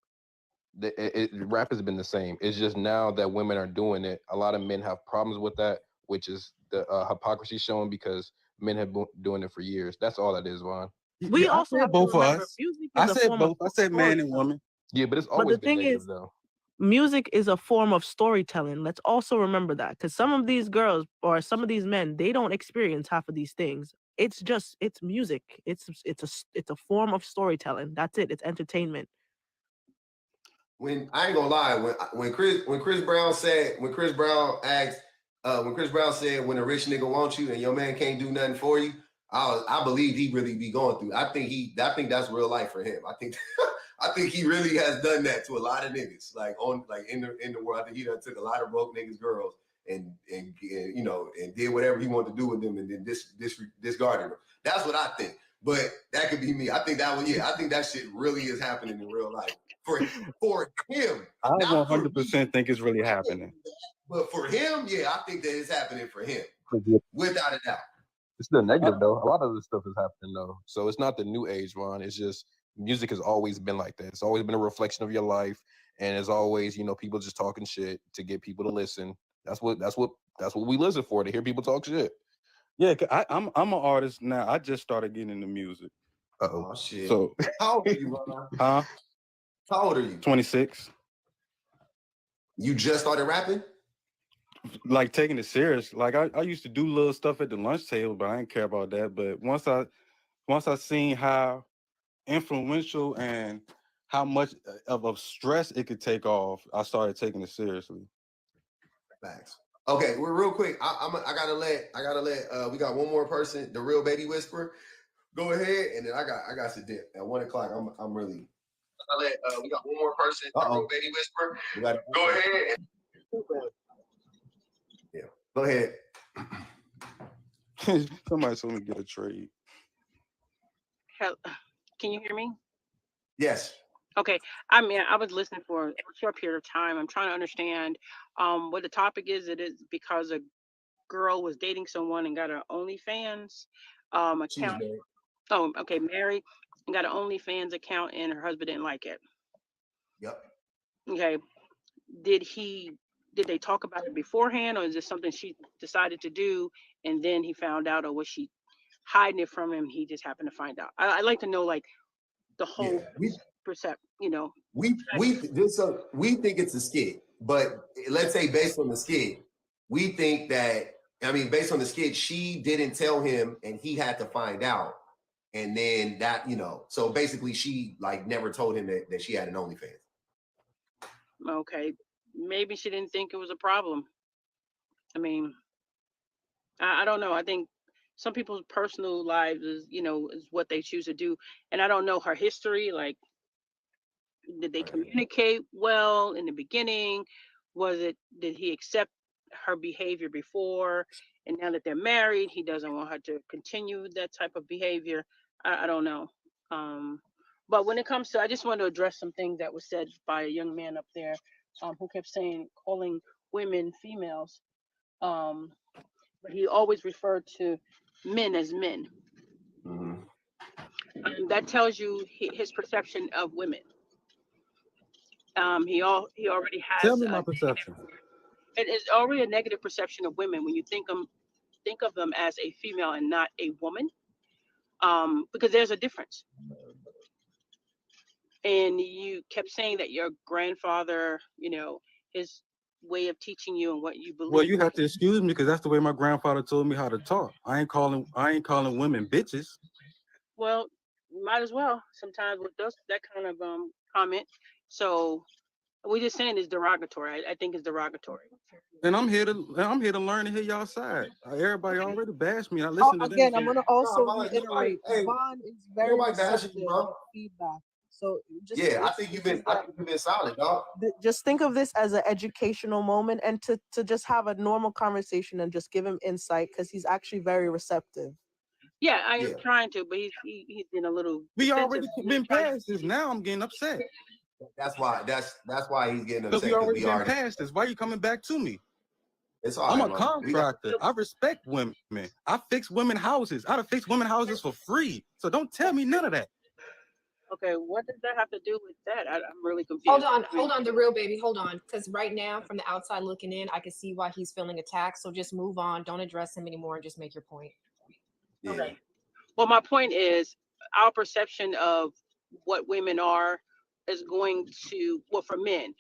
Rap has been the same. It's just now that women are doing it. A lot of men have problems with that, which is the hypocrisy showing, because men have been doing it for years. That's all that is, Vaughn. We Yeah, I also said have to both of remember us. music I is a said form of both. I said man and storytelling. woman. Yeah, but it's But the always been thing negative is, though. music is a form of storytelling. Let's also remember that, because some of these girls or some of these men, they don't experience half of these things. It's music. It's a form of storytelling. That's it. It's entertainment. When I ain't gonna lie, when Chris Brown said, when Chris Brown said, when a rich nigga wants you and your man can't do nothing for you, I believe he really be going through. I think that's real life for him. I think I think he really has done that to a lot of niggas, in the world. I think he done took a lot of broke niggas' girls and did whatever he wanted to do with them, and then discarded them. That's what I think. But that could be me. I think I think that shit really is happening in real life for him. I Not for me. 100% think it's really I can't happening. do that. But for him, yeah, I think that it's happening for him, without a doubt. It's still negative though. A lot of this stuff is happening though. So it's not the new age, Vaughn. It's just music has always been like that. It's always been a reflection of your life, and it's always, people just talking shit to get people to listen. That's what we listen for, to hear people talk shit. Yeah, I'm an artist now. I just started getting into music. Oh shit. So how old are you, Ron? huh? How old are you? 26. You just started rapping? Like taking it serious. Like I used to do little stuff at the lunch table, but I didn't care about that. But once I seen how influential and how much of stress it could take off, I started taking it seriously. Facts. Okay, well, real quick, I gotta let we got one more person, the real Baby Whisperer. Go ahead, and then I got to dip at 1 o'clock. I'm really. We got one more person, the real Baby Whisperer. Go ahead. Yeah, go ahead. Somebody told me to get a trade. Can you hear me? Yes. Okay. I mean, I was listening for a short period of time. I'm trying to understand what the topic is. It is because a girl was dating someone and got an OnlyFans She was account. married. Oh, okay, married and got an OnlyFans account, and her husband didn't like it. Yep. Okay. Did he? Did they talk about it beforehand, or is this something she decided to do and then he found out, or was she hiding it from him? He just happened to find out. I'd like to know like the whole Yeah. We we think it's a skit, but let's say based on the skit, we think that based on the skit, she didn't tell him and he had to find out. And then that, so basically she like never told him that she had an OnlyFans. Okay, maybe she didn't think it was a problem. I mean, I don't know. I think some people's personal lives is what they choose to do, and I don't know her history. Like, did they communicate well in the beginning? Did he accept her behavior before, and now that they're married, he doesn't want her to continue that type of behavior? I don't know. But when it comes to, I just want to address some things that was said by a young man up there, who kept calling women females. But he always referred to men as men. That tells you his perception of women. He already has Tell me my perception. it is already a negative perception of women when you think of them as a female and not a woman, because there's a difference. And you kept saying that your grandfather, his way of teaching you and what you believe. Well, you have to excuse me because that's the way my grandfather told me how to talk. I ain't calling women bitches. Well, might as well sometimes with that kind of comment. So we're just saying it's derogatory. I think it's derogatory. And I'm here to learn and hear y'all side. Everybody already bashed me. I listen to them. Again, I'm gonna also Nobody- reiterate, hey, Vaughn is very nobody bashing receptive you, bro. of feedback. So just Yeah, I think you've been solid, dog. just think of this as an educational moment and to just have a normal conversation and just give him insight because he's actually very receptive. Yeah, I am trying to, but he's been a little. We already been past this. Now I'm getting upset. That's why he's getting Because upset. we already been past this. Why are you coming back to me? It's all I'm right, a man. contractor. I respect women. I fix women houses. I'd have fixed women houses for free. So don't tell me none of that. Okay, what does that have to do with that? I'm really confused. Hold on, the real baby. Hold on, because right now, from the outside looking in, I can see why he's feeling attacked. So just move on. Don't address him anymore, and just make your point. Yeah. Okay. Well, my point is, our perception of what women are is going to, well, for men,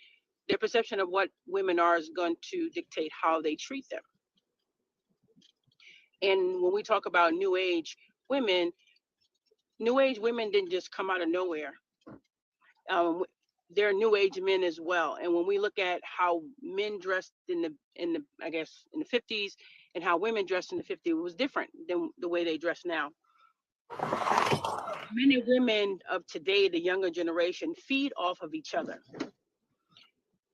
their perception of what women are is going to dictate how they treat them. And when we talk about new age women didn't just come out of nowhere. They're new age men as well. And when we look at how men dressed in the I guess in the 50s and how women dressed in the 50s, it was different than the way they dress now. Many women of today, the younger generation, feed off of each other.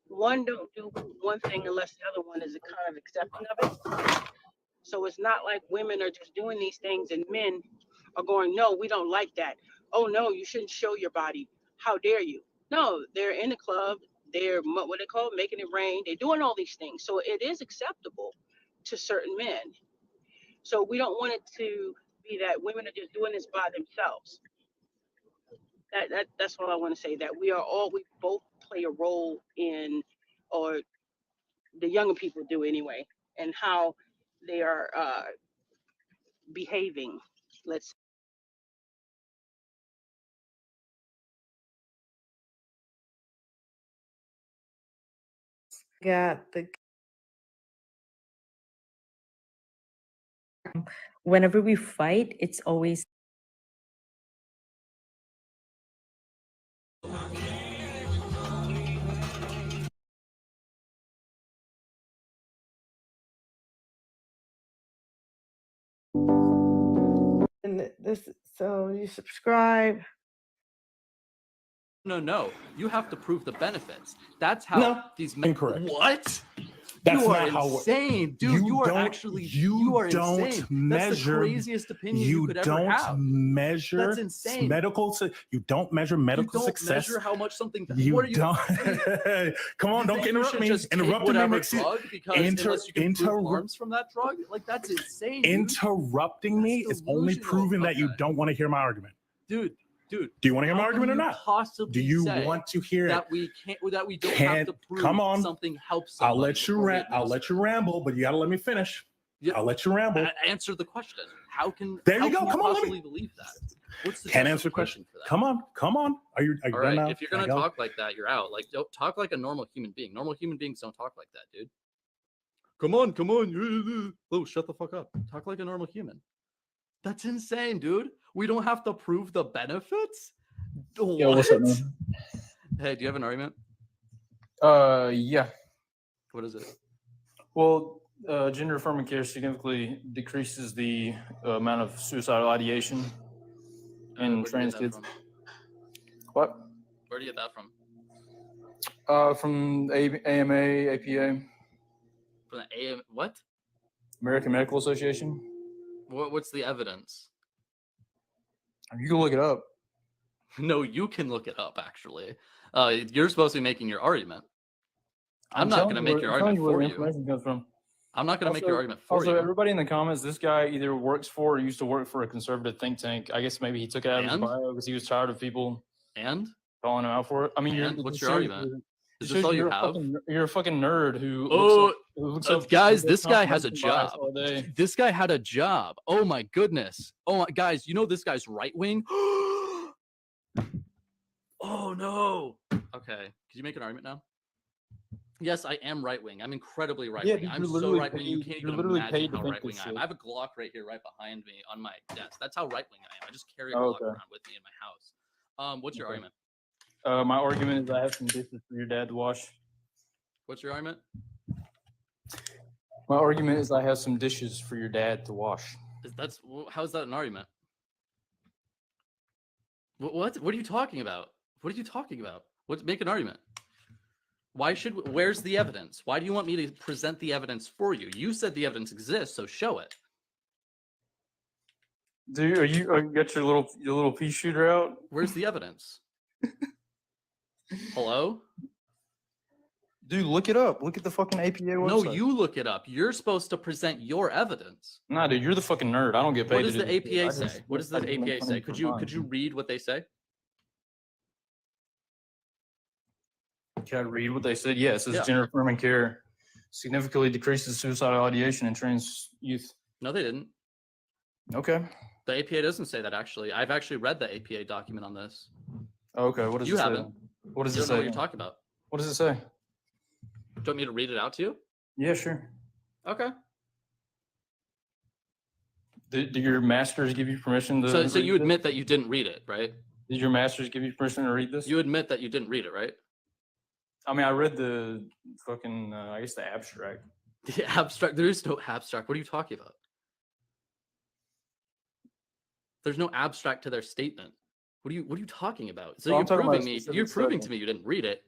One don't do one thing unless the other one is a kind of accepting of it. So it's not like women are just doing these things and men are going, no, we don't like that. Oh no, you shouldn't show your body. How dare you? No, they're in the club. They're what they call making it rain. They're doing all these things. So it is acceptable to certain men. So we don't want it to be that women are just doing this by themselves. That's all I want to say, that we both play a role in, or the younger people do anyway, and how they are behaving. Let's got the whenever we fight, it's always And this, so you subscribe. No, you have to prove the benefits. That's how these men. Incorrect. What? That's You are not how insane, dude. You are actually you are don't insane. That's the measure. craziest opinion you could ever don't have. measure That's insane. You don't measure medical You don't success. measure how much something. You what are you? don't. Come on, You don't think you interrupt should me. just take Interrupting me whatever makes you drug because unless you can prove harms from that drug, like that's insane. Dude. interrupting me is only delusional. proving that you Okay. don't want to hear my argument. Dude. Do you want to hear my How can argument or you not? Possibly Do you say want to hear it? that we can't? That we don't have Can't to prove come on. something helps. I'll somebody let you before we I'll administer let you ramble, but you gotta let me finish. Yeah. I'll let you ramble. Answer the question. How can There you how go. can Come on, let possibly me- believe that? What's the Can't answer the justification question. for that? Come on. Are you All done right, now? if you're Can I gonna go? talk like that, you're out. Like, don't talk like a normal human being. Normal human beings don't talk like that, dude. Come on. Oh, shut the fuck up. Talk like a normal human. That's insane, dude. We don't have to prove the benefits. Yo, what's up, man? Hey, do you have an argument? Yeah. What is it? Well, gender affirming care significantly decreases the amount of suicidal ideation in trans kids. What? Where do you get that from? From AMA, APA, From the AM? What? American Medical Association. What's the evidence? You can look it up. No, you can look it up. Actually, you're supposed to be making your argument. I'm not telling going to you make where- your I'm telling argument where for the you. information comes from. I'm not going to make your Also- argument for also, you. everybody in the comments, this guy either works for or used to work for a conservative think tank. I guess maybe he took it out of his And? bio because he was tired of people And calling him out for it. I mean, And? What's your seriously, argument? it Is shows this all you you're a have? you're a fucking nerd who. Oh, who looks up guys, people this guy has a confirmation bias job. all day. This guy had a job. Oh my goodness. Oh my guys, you know this guy's right wing. Oh no. Okay, could you make an argument now? Yes, I am right wing. I'm incredibly right wing. dude, I'm you're so literally right wing. You paid- can't you're even literally imagine paid to how think right wing this I am. shit. I have a Glock right here, right behind me on my desk. That's how right wing I am. I just carry a Oh, Glock okay. around with me in my house. What's your Okay. argument? My argument is I have some dishes for your dad to wash. What's your argument? My argument is I have some dishes for your dad to wash. How is that an argument? What? What are you talking about? What are you talking about? Make an argument. Where's the evidence? Why do you want me to present the evidence for you? You said the evidence exists, so show it. Dude, are you got your little pea shooter out? Where's the evidence? Hello? Dude, look it up. Look at the fucking APA website. No, you look it up. You're supposed to present your evidence. Nah, dude, you're the fucking nerd. I don't get paid. What does to the do this shit. I APA say? just- What does I the just make APA money say? for Could you fun. read what they say? Can I read what they said? Yes, it says Yeah. gender affirming care significantly decreases suicidal ideation in trans youth. No, they didn't. Okay. The APA doesn't say that actually. I've actually read the APA document on this. Okay. What does You it say? haven't. What does You it don't say? know what you're talking about. What does it say? Do you want me to read it out to you? Yeah, sure. Okay. Did your masters give you permission to? So read you this? admit that you didn't read it, right? Did your masters give you permission to read this? You admit that you didn't read it, right? I mean, I read the fucking, I guess the abstract. The abstract. There is no abstract. What are you talking about? There's no abstract to their statement. What are you talking about? So Well, I'm you're talking about a proving me. specific You're proving to study. me you didn't read it.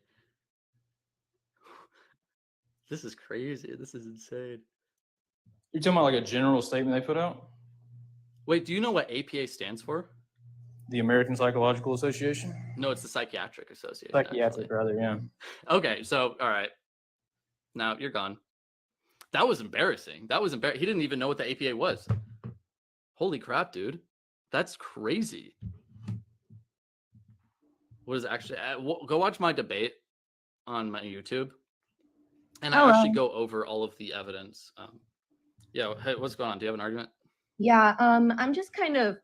This is crazy. This is insane. You're talking about like a general statement they put out? Wait, do you know what APA stands for? The American Psychological Association? No, it's the Psychiatric Association. Psychiatric, rather, yeah. Okay, so all right. Now you're gone. That was embarrassing. That was embarrassing. He didn't even know what the APA was. Holy crap, dude. That's crazy. What is actually go watch my debate on my YouTube. And I actually go over all of the evidence. Yeah, hey, what's going on? Do you have an argument? Yeah, I'm just kind of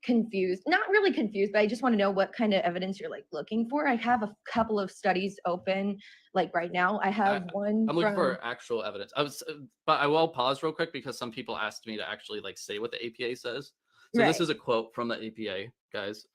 confused. Not really confused, but I just want to know what kind of evidence you're like looking for. I have a couple of studies open, like right now. I have one. I'm looking from, for actual evidence. But I will pause real quick because some people asked me to actually like say what the APA says. So this Right. is a quote from the APA, guys.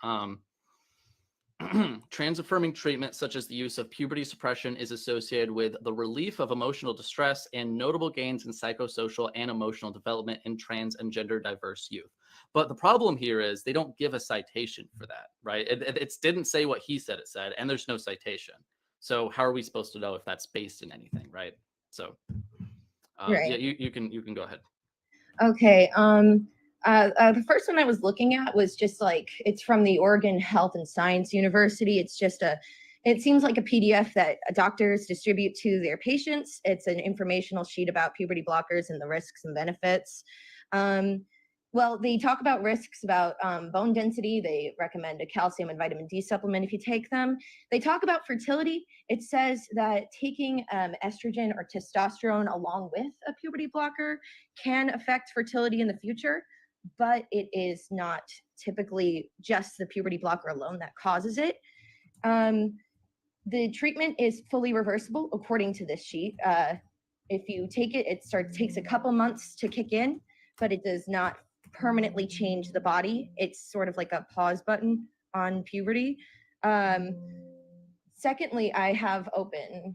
Trans affirming treatment, such as the use of puberty suppression, is associated with the relief of emotional distress and notable gains in psychosocial and emotional development in trans and gender diverse youth. But the problem here is they don't give a citation for that, right? It didn't say what he said it said, and there's no citation. So how are we supposed to know if that's based in anything, right? So Right. yeah, you can go ahead. Okay. The first one I was looking at was just like, it's from the Oregon Health and Science University. It's just it seems like a PDF that doctors distribute to their patients. It's an informational sheet about puberty blockers and the risks and benefits. Well, they talk about risks about bone density. They recommend a calcium and vitamin D supplement if you take them. They talk about fertility. It says that taking estrogen or testosterone along with a puberty blocker can affect fertility in the future, but it is not typically just the puberty blocker alone that causes it. The treatment is fully reversible according to this sheet. If you take it, takes a couple months to kick in, but it does not permanently change the body. It's sort of like a pause button on puberty. Secondly, I have open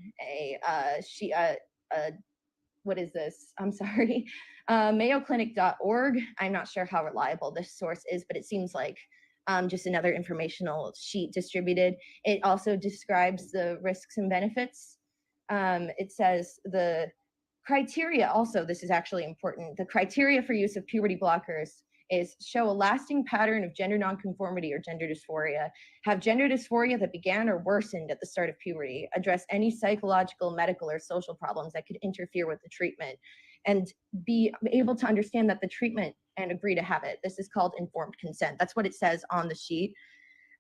what is this? I'm sorry. MayoClinic.org. I'm not sure how reliable this source is, but it seems like just another informational sheet distributed. It also describes the risks and benefits. It says the criteria also, this is actually important. The criteria for use of puberty blockers is show a lasting pattern of gender nonconformity or gender dysphoria, have gender dysphoria that began or worsened at the start of puberty, address any psychological, medical, or social problems that could interfere with the treatment, and be able to understand that the treatment and agree to have it. This is called informed consent. That's what it says on the sheet.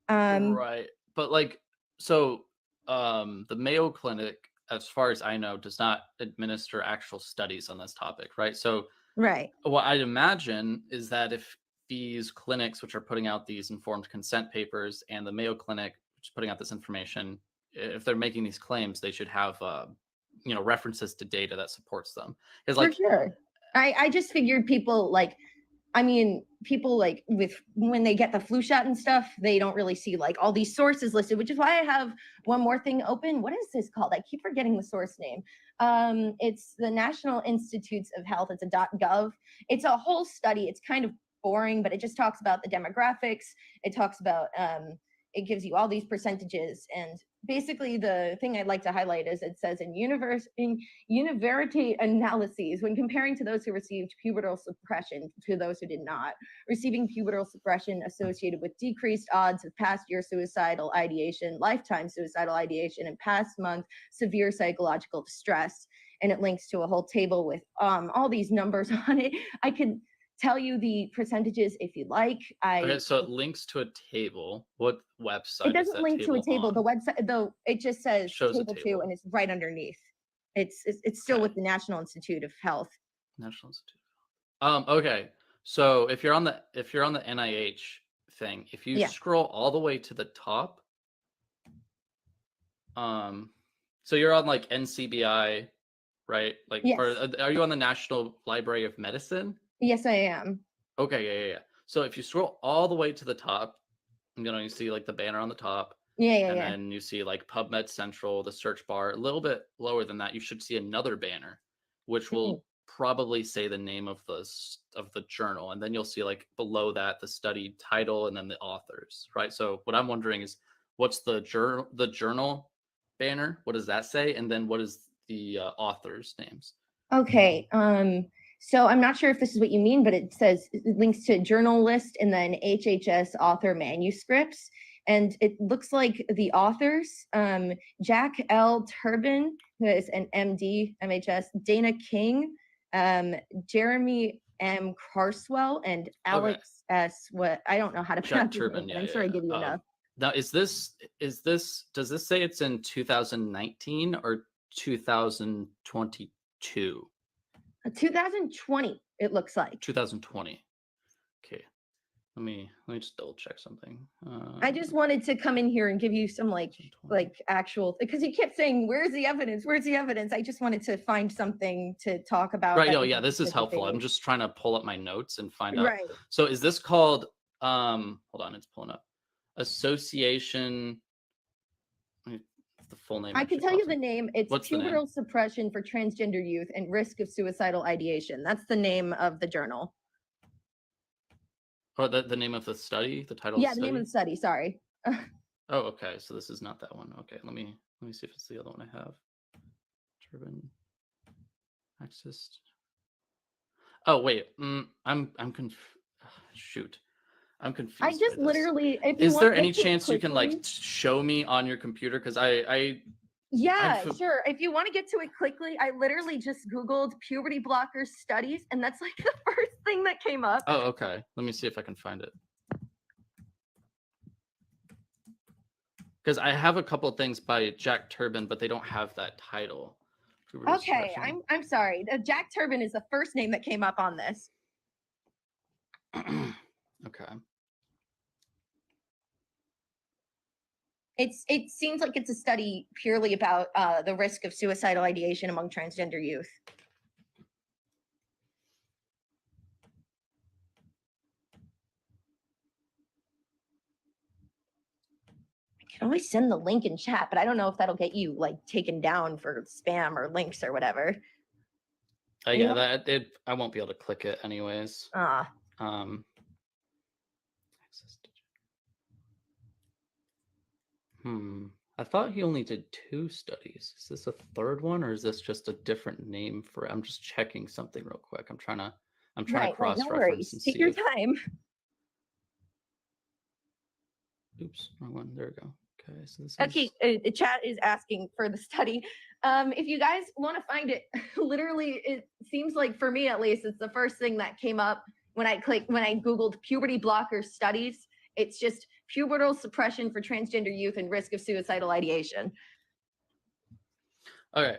Right. But like, so the Mayo Clinic, as far as I know, does not administer actual studies on this topic, right? So Right. what I'd imagine is that if these clinics, which are putting out these informed consent papers, and the Mayo Clinic, which is putting out this information, if they're making these claims, they should have, references to data that supports them. Because For like, sure. I just figured people like, people like when they get the flu shot and stuff, they don't really see like all these sources listed, which is why I have one more thing open. What is this called? I keep forgetting the source name. It's the National Institutes of Health. It's a .gov. It's a whole study. It's kind of boring, but it just talks about the demographics. It talks about, it gives you all these percentages. And basically the thing I'd like to highlight is it says in univerity analyses, when comparing to those who received pubertal suppression to those who did not, receiving pubertal suppression associated with decreased odds of past year suicidal ideation, lifetime suicidal ideation, and past month severe psychological distress. And it links to a whole table with all these numbers on it. I could tell you the percentages if you like. okay, so it links to a table. What website? It doesn't link to a table. On? The website, though, it just says Shows a table 2, table. and it's right underneath. It's still with the National Institute of Health. National Institute. Okay. So if you're on the NIH thing, if you Yeah. scroll all the way to the top, so you're on like NCBI, right? Like, Yes. or are you on the National Library of Medicine? Yes, I am. Okay, yeah. So if you scroll all the way to the top, you see like the banner on the top. Yeah. And then you see like PubMed Central, the search bar. A little bit lower than that, you should see another banner, which will probably say the name of the journal. And then you'll see like below that the study title and then the authors, right? So what I'm wondering is, what's the journal banner? What does that say? And then what is the authors' names? Okay. So I'm not sure if this is what you mean, but it says it links to journal list and then HHS author manuscripts. And it looks like the authors, Jack L. Turbin, who is an MD, MHS, Dana King, Jeremy M. Carswell, and Alex S. What I don't know how to Jack pronounce his Turbin, name, but yeah, I'm sure I give you enough. Now, does this say it's in 2019 or 2022? 2020, it looks like. 2020. Okay. Let me just double check something. I just wanted to come in here and give you some like actual, because you kept saying, where's the evidence? Where's the evidence? I just wanted to find something to talk about. Right. that No, was yeah, this is helpful. I'm specific. just trying to pull up my notes and find out. Right. So is this called hold on, it's pulling up. Association, the full name. I can tell you the name. It's What's the name? Pubertal Suppression for Transgender Youth and Risk of Suicidal Ideation. That's the name of the journal. Or the name of the study, the title Yeah, of the the name study? of the study. Sorry. Oh, okay. So this is not that one. Okay, let me see if it's the other one I have. Turbin. Access. Oh wait, shoot, I'm confused. I just by this. literally, if you Is want there to any get to it chance you can like quickly- show me on your computer? Because I Yeah, f- sure. If you want to get to it quickly, I literally just Googled puberty blockers studies, and that's like the first thing that came up. Oh, okay. Let me see if I can find it. Because I have a couple things by Jack Turbin, but they don't have that title. Puberty Okay, suppression. I'm sorry. Jack Turbin is the first name that came up on this. Okay. It seems like it's a study purely about the risk of suicidal ideation among transgender youth. I can always send the link in chat, but I don't know if that'll get you like taken down for spam or links or whatever. Yeah, that it. I won't be able to click it anyways. Ah. I thought he only did 2 studies. Is this a third one, or is this just a different name for it? I'm just checking something real quick. I'm trying to Right, cross no reference worries. and Take see your if. time. Oops, wrong one. There we go. Okay, so this Okay, is. the chat is asking for the study. If you guys want to find it, literally, it seems like for me at least, it's the first thing that came up when I Googled puberty blocker studies. It's just pubertal suppression for transgender youth and risk of suicidal ideation. Okay.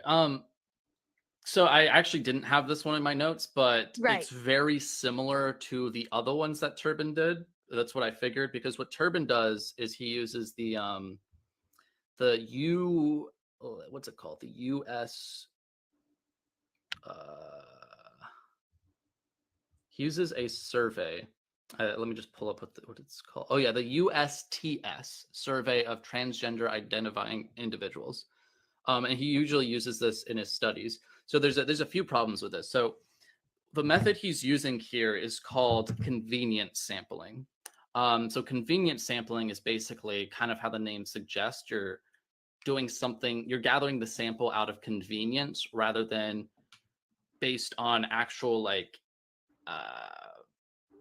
So I actually didn't have this one in my notes, but Right. it's very similar to the other ones that Turbin did. That's what I figured, because what Turbin does is he uses what's it called? The US. He uses a survey. Let me just pull up what it's called. Oh yeah, the USTS survey of transgender identifying individuals, and he usually uses this in his studies. So there's a few problems with this. So the method he's using here is called convenient sampling. So convenient sampling is basically kind of how the name suggests. You're doing something. You're gathering the sample out of convenience rather than based on actual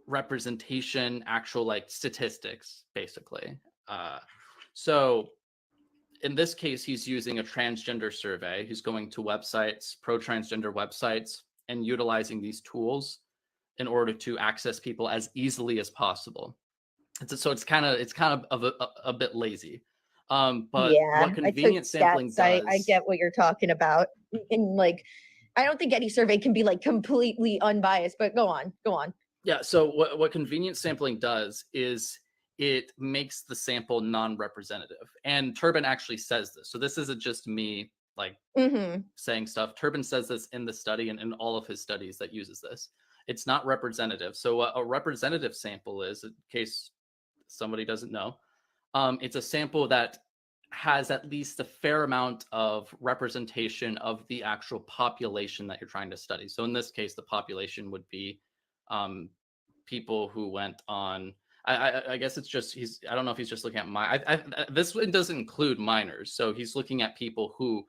representation, actual statistics, basically. So in this case, he's using a transgender survey. He's going to websites, pro-transgender websites, and utilizing these tools in order to access people as easily as possible. So it's kind of a bit lazy. But yeah, what convenient sampling does, I get what you're talking about. And I don't think any survey can be completely unbiased, but go on. Yeah, so what convenient sampling does is it makes the sample non-representative. And Turbin actually says this. So this isn't just me saying stuff. Turbin says this in the study and in all of his studies that uses this. It's not representative. So what a representative sample is, in case somebody doesn't know, it's a sample that has at least a fair amount of representation of the actual population that you're trying to study. So in this case, the population would be people who went on. I guess it's just I don't know if he's just looking at this one doesn't include minors. So he's looking at people who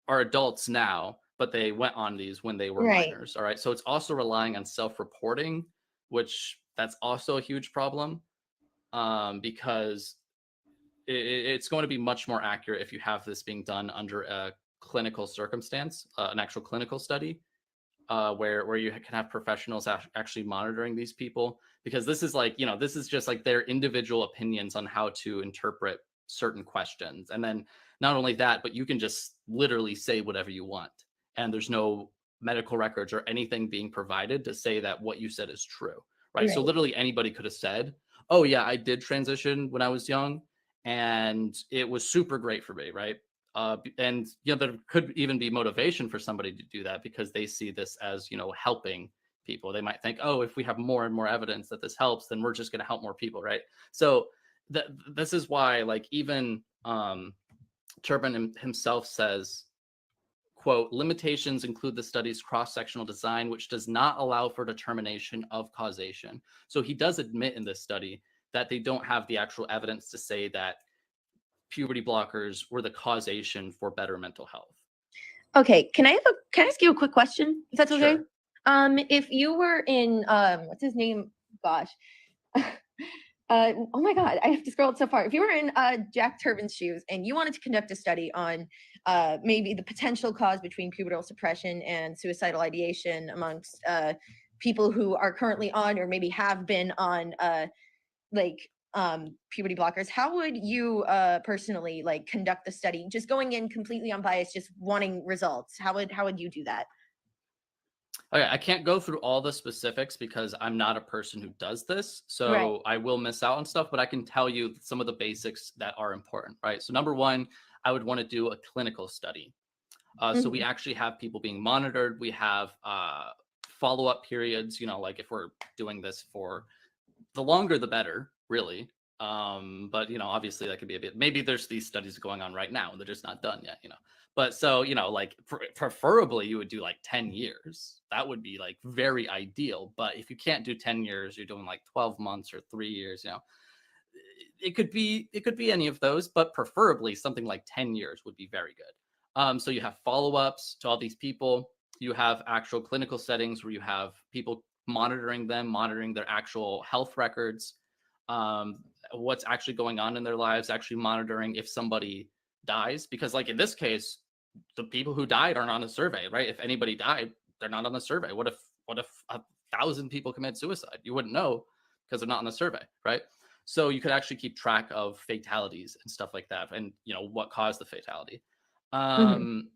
are adults now, but they went on these when they were minors. All right. So it's also relying on self-reporting, which that's also a huge problem, because it's going to be much more accurate if you have this being done under a clinical circumstance, an actual clinical study, where you can have professionals actually monitoring these people, because this is this is just their individual opinions on how to interpret certain questions. And then not only that, but you can just literally say whatever you want, and there's no medical records or anything being provided to say that what you said is true, right? So literally anybody could have said, oh yeah, I did transition when I was young and it was super great for me, right? And there could even be motivation for somebody to do that because they see this as helping people. They might think, oh, if we have more and more evidence that this helps, then we're just going to help more people, right? So this is why even Turbin himself says, quote, limitations include the study's cross-sectional design, which does not allow for determination of causation. So he does admit in this study that they don't have the actual evidence to say that puberty blockers were the causation for better mental health. Okay, can I ask you a quick question, if that's okay? Sure. If you were in what's his name? Gosh. Oh my God, I have to scroll it so far. If you were in Jack Turban's shoes and you wanted to conduct a study on maybe the potential cause between pubertal suppression and suicidal ideation amongst people who are currently on or maybe have been on puberty blockers, how would you personally like conduct the study? Just going in completely unbiased, just wanting results. How would you do that? Okay, I can't go through all the specifics because I'm not a person who does this. So Right. I will miss out on stuff, but I can tell you some of the basics that are important, right? So number one, I would want to do a clinical study. So we Mhm. actually have people being monitored. We have follow-up periods, like if we're doing this for the longer, the better, really. But obviously that could be a bit, maybe there's these studies going on right now and they're just not done yet, But so, like preferably you would do like 10 years. That would be like very ideal. But if you can't do 10 years, you're doing like 12 months or 3 years, it could be any of those, but preferably something like 10 years would be very good. So you have follow-ups to all these people. You have actual clinical settings where you have people monitoring them, monitoring their actual health records, what's actually going on in their lives, actually monitoring if somebody dies. Because like in this case, the people who died aren't on the survey, right? If anybody died, they're not on the survey. What if 1,000 people commit suicide? You wouldn't know because they're not on the survey, right? So you could actually keep track of fatalities and stuff like that, and what caused the fatality. Mhm.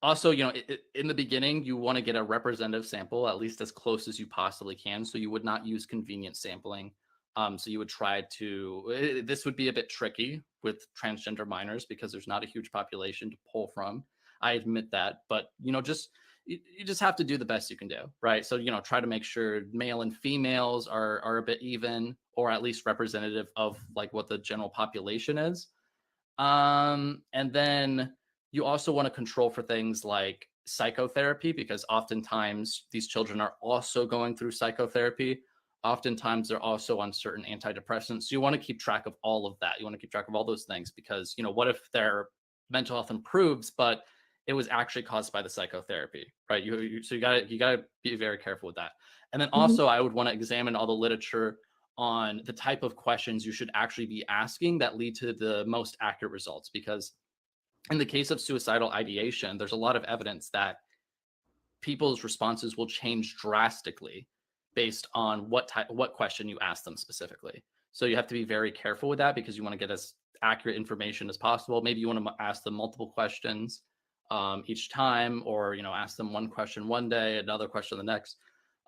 Also, in the beginning, you want to get a representative sample, at least as close as you possibly can. So you would not use convenient sampling. So you would try to. This would be a bit tricky with transgender minors because there's not a huge population to pull from. I admit that, but you just have to do the best you can do, right? So try to make sure male and females are a bit even, or at least representative of like what the general population is. And then you also want to control for things like psychotherapy, because oftentimes these children are also going through psychotherapy. Oftentimes they're also on certain antidepressants. So you want to keep track of all of that. You want to keep track of all those things because, what if their mental health improves, but it was actually caused by the psychotherapy, right? So you gotta be very careful with that. And then Mhm. also I would want to examine all the literature on the type of questions you should actually be asking that lead to the most accurate results. Because in the case of suicidal ideation, there's a lot of evidence that people's responses will change drastically based on what question you ask them specifically. So you have to be very careful with that because you want to get as accurate information as possible. Maybe you want to ask them multiple questions each time, or ask them one question one day, another question the next.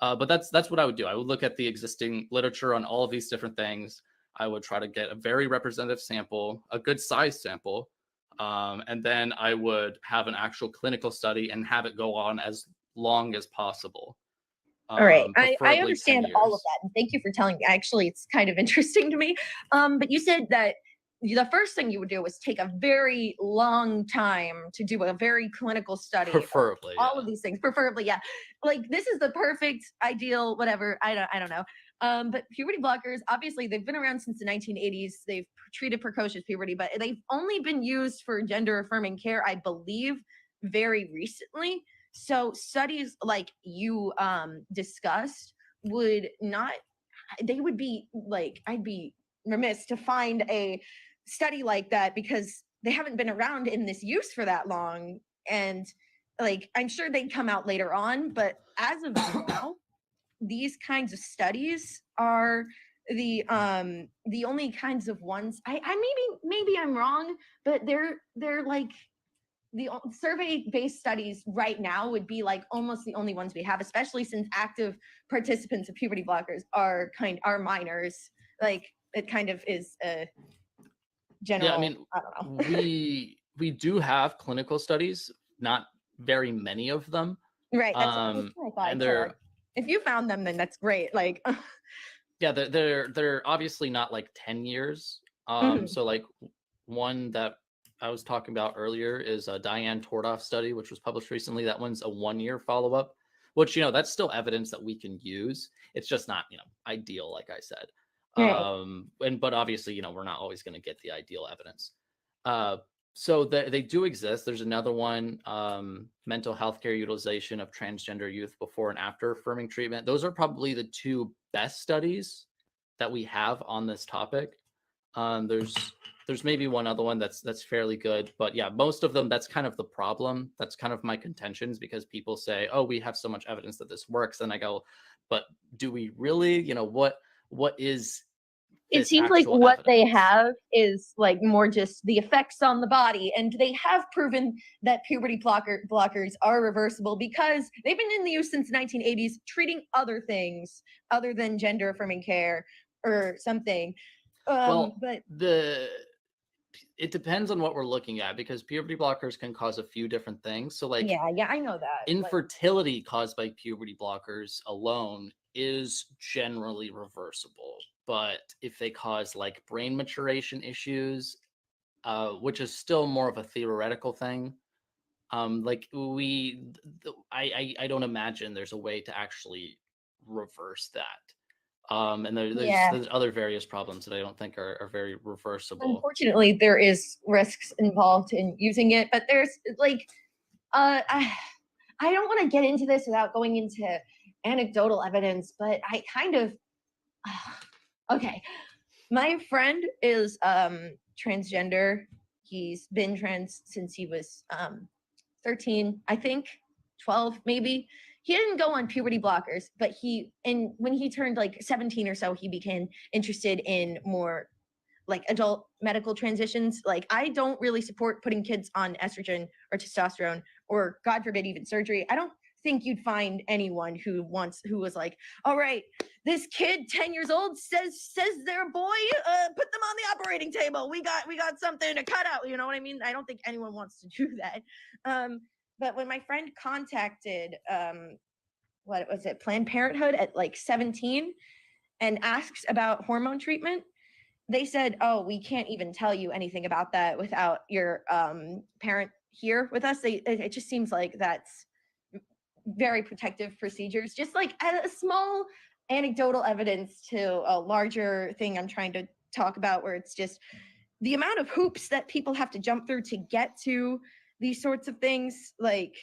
But that's what I would do. I would look at the existing literature on all of these different things. I would try to get a very representative sample, a good size sample, and then I would have an actual clinical study and have it go on as long as possible. All right, I Preferably 10 understand all of years. that, and thank you for telling me. Actually, it's kind of interesting to me. But you said that the first thing you would do was take a very long time to do a very clinical study. of Preferably, all of these things, preferably, yeah. Like this is the perfect, ideal, whatever. I don't know. But puberty blockers, obviously, they've been around since the 1980s. They've treated precocious puberty, but they've only been used for gender affirming care, I believe, very recently. So studies like you discussed would not, they would be like, I'd be remiss to find a study like that because they haven't been around in this use for that long. And like, I'm sure they'd come out later on, but as of now, these kinds of studies are the only kinds of ones. I maybe I'm wrong, but they're like the survey-based studies right now would be like almost the only ones we have, especially since active participants of puberty blockers are minors. Like it kind of is a general. Yeah, I mean, I don't know. we do have clinical studies, not very many of them. Right. That's what I thought. And So, they're if you found them, then that's great. Like, yeah, they're obviously not like 10 years. Mhm. So like one that I was talking about earlier is a Diane Tordoff study, which was published recently. That one's a 1-year follow-up, which that's still evidence that we can use. It's just not ideal, like I said. Right. But obviously we're not always going to get the ideal evidence. So they do exist. There's another one, mental health care utilization of transgender youth before and after affirming treatment. Those are probably the two best studies that we have on this topic. There's maybe one other one that's fairly good, but yeah, most of them, that's kind of the problem. That's kind of my contentions, because people say, oh, we have so much evidence that this works. And I go, but do we really? You know, what is It this seems like actual what evidence? they have is like more just the effects on the body, and they have proven that puberty blockers are reversible because they've been in the use since the 1980s, treating other things other than gender affirming care or something. Well, But it depends on what we're looking at, because puberty blockers can cause a few different things. So like yeah, I know that. Like, infertility caused by puberty blockers alone is generally reversible. But if they cause like brain maturation issues, which is still more of a theoretical thing, like I don't imagine there's a way to actually reverse that. And Yeah. there's other various problems that I don't think are very reversible. Unfortunately, there is risks involved in using it, but there's like, I don't want to get into this without going into anecdotal evidence, but I kind of, okay. My friend is transgender. He's been trans since he was 13, I think, 12 maybe. He didn't go on puberty blockers, but when he turned like 17 or so, he became interested in more like adult medical transitions. Like, I don't really support putting kids on estrogen or testosterone, or God forbid even surgery. I don't think you'd find anyone who was like, all right, this kid 10 years old says they're a boy, put them on the operating table. We got something to cut out. You know what I mean? I don't think anyone wants to do that. But when my friend contacted, what was it, Planned Parenthood at like 17 and asks about hormone treatment, they said, oh, we can't even tell you anything about that without your parent here with us. It just seems like that's very protective procedures, just like a small anecdotal evidence to a larger thing I'm trying to talk about, where it's just the amount of hoops that people have to jump through to get to these sorts of things, like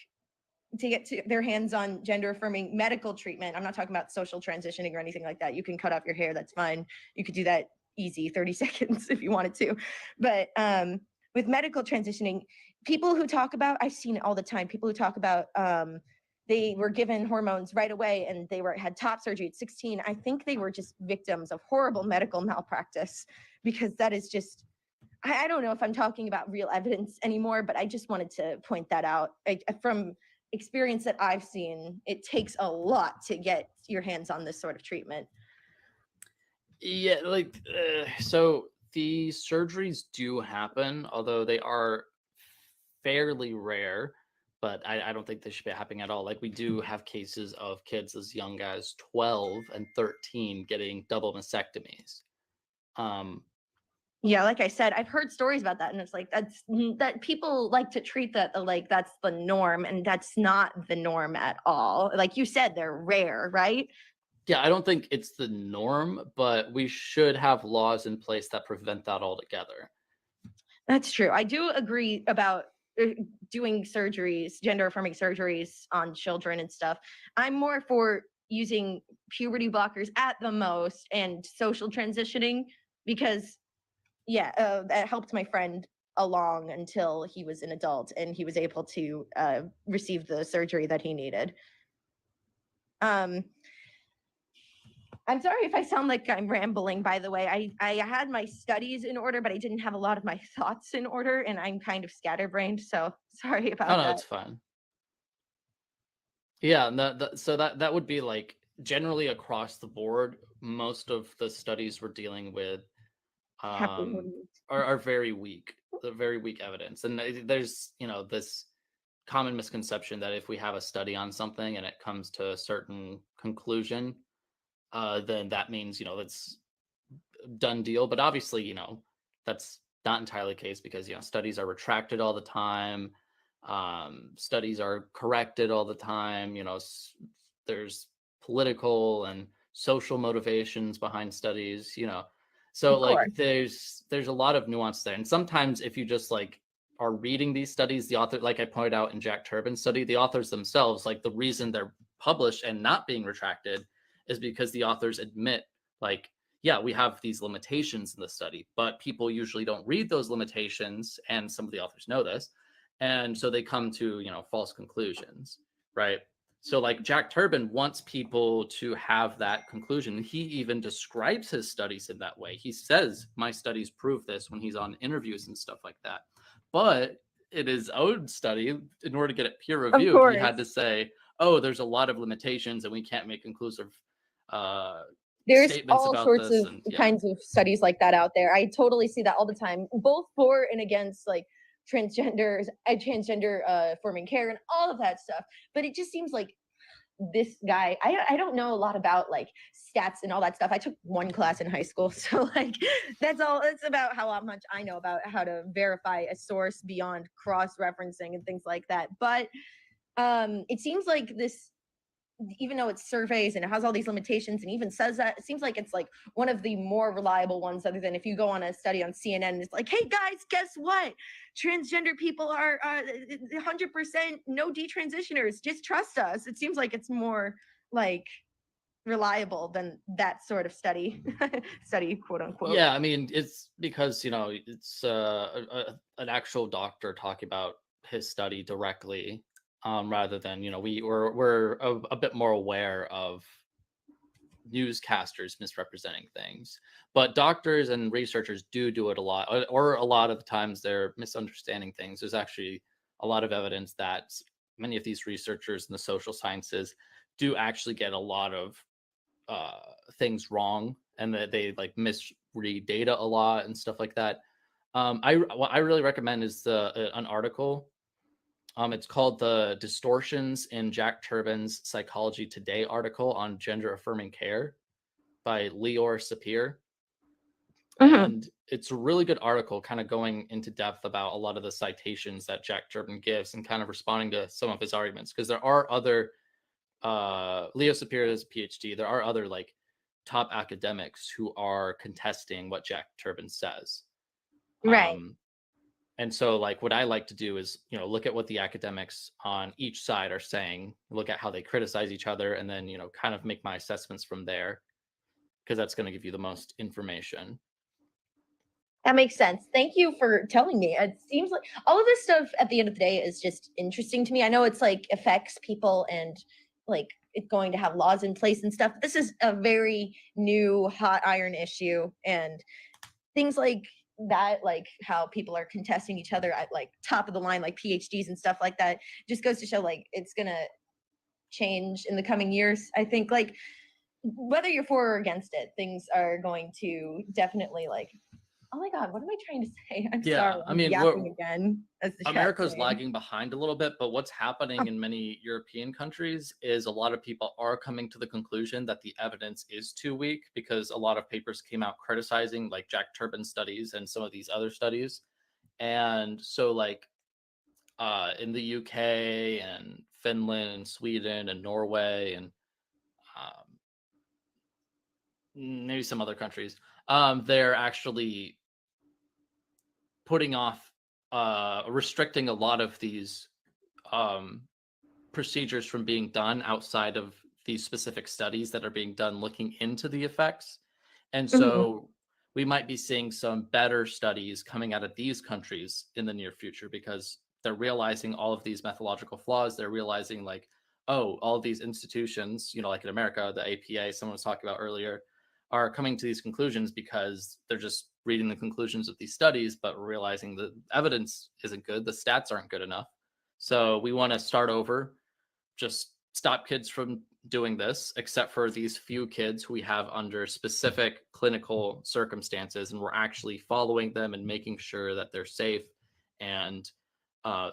to get to their hands on gender affirming medical treatment. I'm not talking about social transitioning or anything like that. You can cut off your hair, that's fine. You could do that easy, 30 seconds if you wanted to. But with medical transitioning, people who talk about, I've seen it all the time, people who talk about they were given hormones right away and they had top surgery at 16. I think they were just victims of horrible medical malpractice, because that is just, I don't know if I'm talking about real evidence anymore, but I just wanted to point that out. From experience that I've seen, it takes a lot to get your hands on this sort of treatment. Yeah, like so the surgeries do happen, although they are fairly rare, but I don't think they should be happening at all. Like, we do have cases of kids as young as 12 and 13 getting double mastectomies. Yeah, like I said, I've heard stories about that, and it's like that people like to treat that like that's the norm, and that's not the norm at all. Like you said, they're rare, right? Yeah, I don't think it's the norm, but we should have laws in place that prevent that altogether. That's true. I do agree about doing surgeries, gender affirming surgeries on children and stuff. I'm more for using puberty blockers at the most and social transitioning, because that helped my friend along until he was an adult and he was able to receive the surgery that he needed. I'm sorry if I sound like I'm rambling, by the way. I had my studies in order, but I didn't have a lot of my thoughts in order, and I'm kind of scatterbrained, so sorry about Oh, no, that. it's fine. Yeah, so that would be like generally across the board, most of the studies we're dealing with are very weak. They're very weak evidence. And there's, this common misconception that if we have a study on something and it comes to a certain conclusion, then that means, it's done deal. But obviously, that's not entirely the case, because, studies are retracted all the time. Studies are corrected all the time. There's political and social motivations behind studies, so Of like course. there's a lot of nuance there. And sometimes if you just like are reading these studies, the author, like I pointed out in Jack Turbin's study, the authors themselves, like the reason they're published and not being retracted is because the authors admit, like, yeah, we have these limitations in the study, but people usually don't read those limitations, and some of the authors know this, and so they come to, you know, false conclusions, right? So like Jack Turbin wants people to have that conclusion. He even describes his studies in that way. He says, my studies prove this, when he's on interviews and stuff like that. But in his own study, in order to get it peer reviewed, he had to say, oh, there's a lot of limitations and we can't make conclusive There's statements all about sorts this. of And yeah. kinds of studies like that out there. I totally see that all the time, both for and against like transgenders, transgender forming care and all of that stuff. But it just seems like this guy, I don't know a lot about like stats and all that stuff. I took one class in high school, so like that's all. It's about how much I know about how to verify a source beyond cross-referencing and things like that. But it seems like this, even though it's surveys and it has all these limitations and even says that, it seems like it's like one of the more reliable ones, other than if you go on a study on CNN and it's like, hey guys, guess what? Transgender people are 100% no detransitioners. Just trust us. It seems like it's more like reliable than that sort of study, quote unquote. Yeah, I mean, it's because, you know, it's an actual doctor talking about his study directly, rather than, you know, we're a bit more aware of newscasters misrepresenting things. But doctors and researchers do it a lot, or a lot of the times they're misunderstanding things. There's actually a lot of evidence that many of these researchers in the social sciences do actually get a lot of things wrong, and that they like misread data a lot and stuff like that. What I really recommend is an article. It's called the Distortions in Jack Turbin's Psychology Today article on gender affirming care by Lior Sapir. And it's a really good article, kind of going into depth about a lot of the citations that Jack Turbin gives and kind of responding to some of his arguments. Because there are other, Leo Sapir has a PhD. There are other like top academics who are contesting what Jack Turbin says. Right. And so like what I like to do is, you know, look at what the academics on each side are saying, look at how they criticize each other, and then, you know, kind of make my assessments from there, because that's going to give you the most information. That makes sense. Thank you for telling me. It seems like all of this stuff at the end of the day is just interesting to me. I know it's like affects people and like it's going to have laws in place and stuff. This is a very new hot iron issue, and things like that, like how people are contesting each other at like top of the line, like PhDs and stuff like that, just goes to show like it's gonna change in the coming years. I think like whether you're for or against it, things are going to definitely like, oh my God, what am I trying to say? I'm Yeah, sorry. I mean, yapping again. As the chat's America's saying. lagging behind a little bit, but what's happening in many European countries is a lot of people are coming to the conclusion that the evidence is too weak, because a lot of papers came out criticizing like Jack Turbin studies and some of these other studies. And so like in the UK and Finland and Sweden and Norway and maybe some other countries, they're actually putting off restricting a lot of these procedures from being done outside of these specific studies that are being done looking into the effects. And so we might be seeing some better studies coming out of these countries in the near future, because they're realizing all of these methodological flaws. They're realizing like, oh, all of these institutions, you know, like in America, the APA, someone was talking about earlier, are coming to these conclusions because they're just reading the conclusions of these studies, but realizing the evidence isn't good. The stats aren't good enough. So we want to start over, just stop kids from doing this, except for these few kids who we have under specific clinical circumstances, and we're actually following them and making sure that they're safe and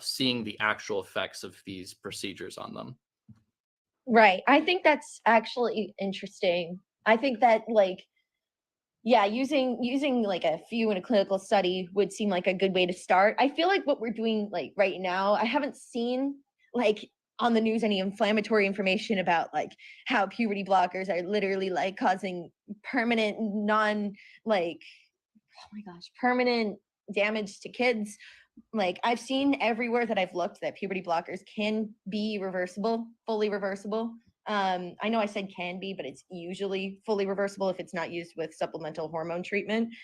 seeing the actual effects of these procedures on them. Right. I think that's actually interesting. I think that like, yeah, using like a few in a clinical study would seem like a good way to start. I feel like what we're doing like right now, I haven't seen like on the news any inflammatory information about like how puberty blockers are literally like causing permanent permanent damage to kids. Like I've seen everywhere that I've looked that puberty blockers can be reversible, fully reversible. I know I said can be, but it's usually fully reversible if it's not used with supplemental hormone treatment.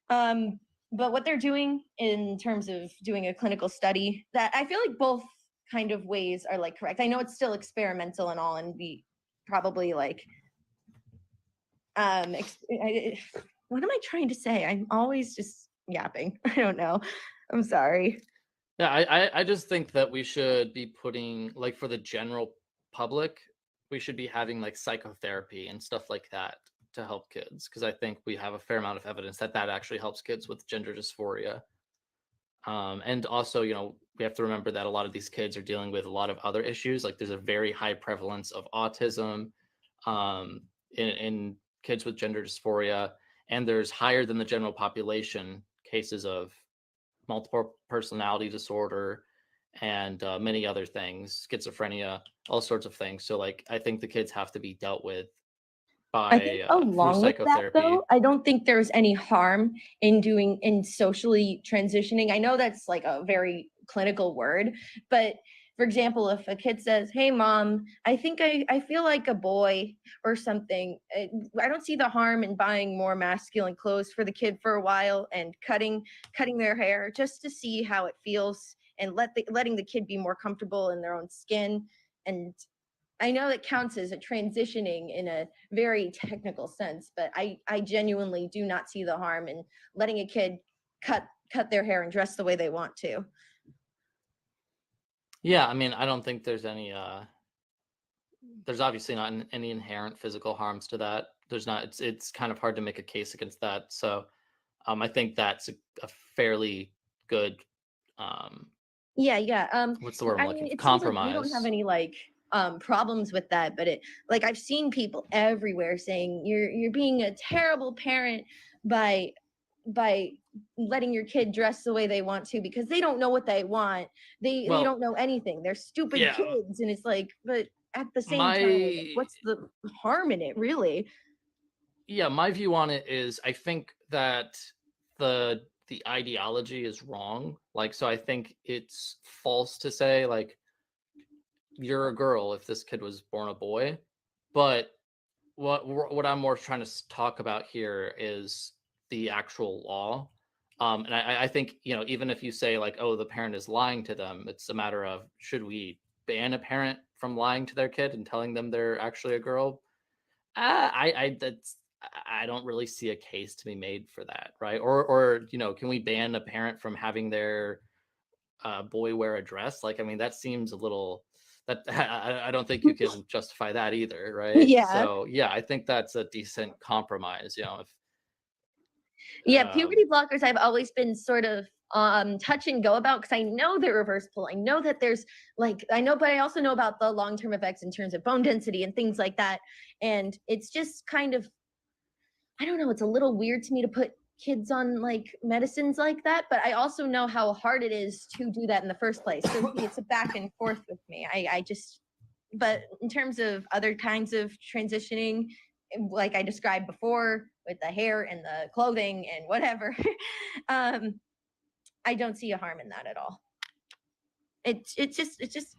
But what they're doing in terms of doing a clinical study, that I feel like both kind of ways are like correct. I know it's still experimental and all, and we probably like, what am I trying to say? I'm always just yapping. I don't know. I'm sorry. Yeah, I just think that we should be putting, like, for the general public, we should be having like psychotherapy and stuff like that to help kids, because I think we have a fair amount of evidence that that actually helps kids with gender dysphoria. And also, you know, we have to remember that a lot of these kids are dealing with a lot of other issues. Like there's a very high prevalence of autism in kids with gender dysphoria, and there's higher than the general population cases of multiple personality disorder and many other things, schizophrenia, all sorts of things. So like, I think the kids have to be dealt with I think by through along with that psychotherapy. though, I don't think there's any harm in socially transitioning. I know that's like a very clinical word, but for example, if a kid says, "Hey mom, I think I feel like a boy," or something, I don't see the harm in buying more masculine clothes for the kid for a while and cutting their hair just to see how it feels, and letting the kid be more comfortable in their own skin. And I know it counts as a transitioning in a very technical sense, but I genuinely do not see the harm in letting a kid cut their hair and dress the way they want to. Yeah, I mean, I don't think there's any there's obviously not any inherent physical harms to that. There's not, it's kind of hard to make a case against that. So I think that's a fairly good Yeah. what's the word I'm I looking mean, for? it seems like we don't Compromise. have any like problems with that, but it, like, I've seen people everywhere saying you're being a terrible parent by letting your kid dress the way they want to, because they don't know what they want. They Well, don't know anything. They're stupid yeah, kids, and it's like, but at the same time, my what's the harm in it, really? yeah, my view on it is I think that the ideology is wrong. Like, so I think it's false to say like you're a girl if this kid was born a boy. But what I'm more trying to talk about here is the actual law. And I think, you know, even if you say like, oh, the parent is lying to them, it's a matter of, should we ban a parent from lying to their kid and telling them they're actually a girl? I don't really see a case to be made for that, right? Or you know, can we ban a parent from having their boy wear a dress? Like, I mean, that seems a little, that I don't think you can justify that either, right? Yeah. So yeah, I think that's a decent compromise. You know, if Yeah, puberty blockers I've always been sort of touch and go about, because I know they're reversible. I know that there's like, I know, but I also know about the long-term effects in terms of bone density and things like that. And it's just kind of, I don't know, it's a little weird to me to put kids on like medicines like that, but I also know how hard it is to do that in the first place. So it's a back and forth with me. I just, but in terms of other kinds of transitioning, like I described before with the hair and the clothing and whatever, I don't see a harm in that at all. It's just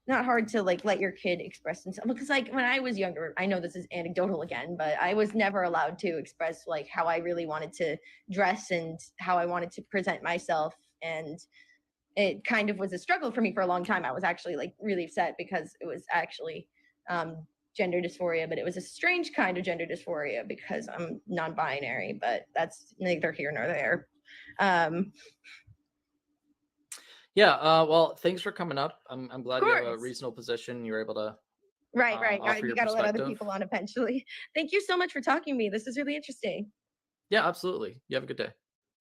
not hard to like let your kid express themselves, because like when I was younger, I know this is anecdotal again, but I was never allowed to express like how I really wanted to dress and how I wanted to present myself, and it kind of was a struggle for me for a long time. I was actually like really upset because it was actually gender dysphoria, but it was a strange kind of gender dysphoria because I'm non-binary, but that's neither here nor there. Yeah, well, thanks for coming up. I'm glad you have a course. reasonable position. You were able to Right. offer You your got to let other perspective. people on eventually. Thank you so much for talking to me. This is really interesting. Yeah, absolutely. You have a good day.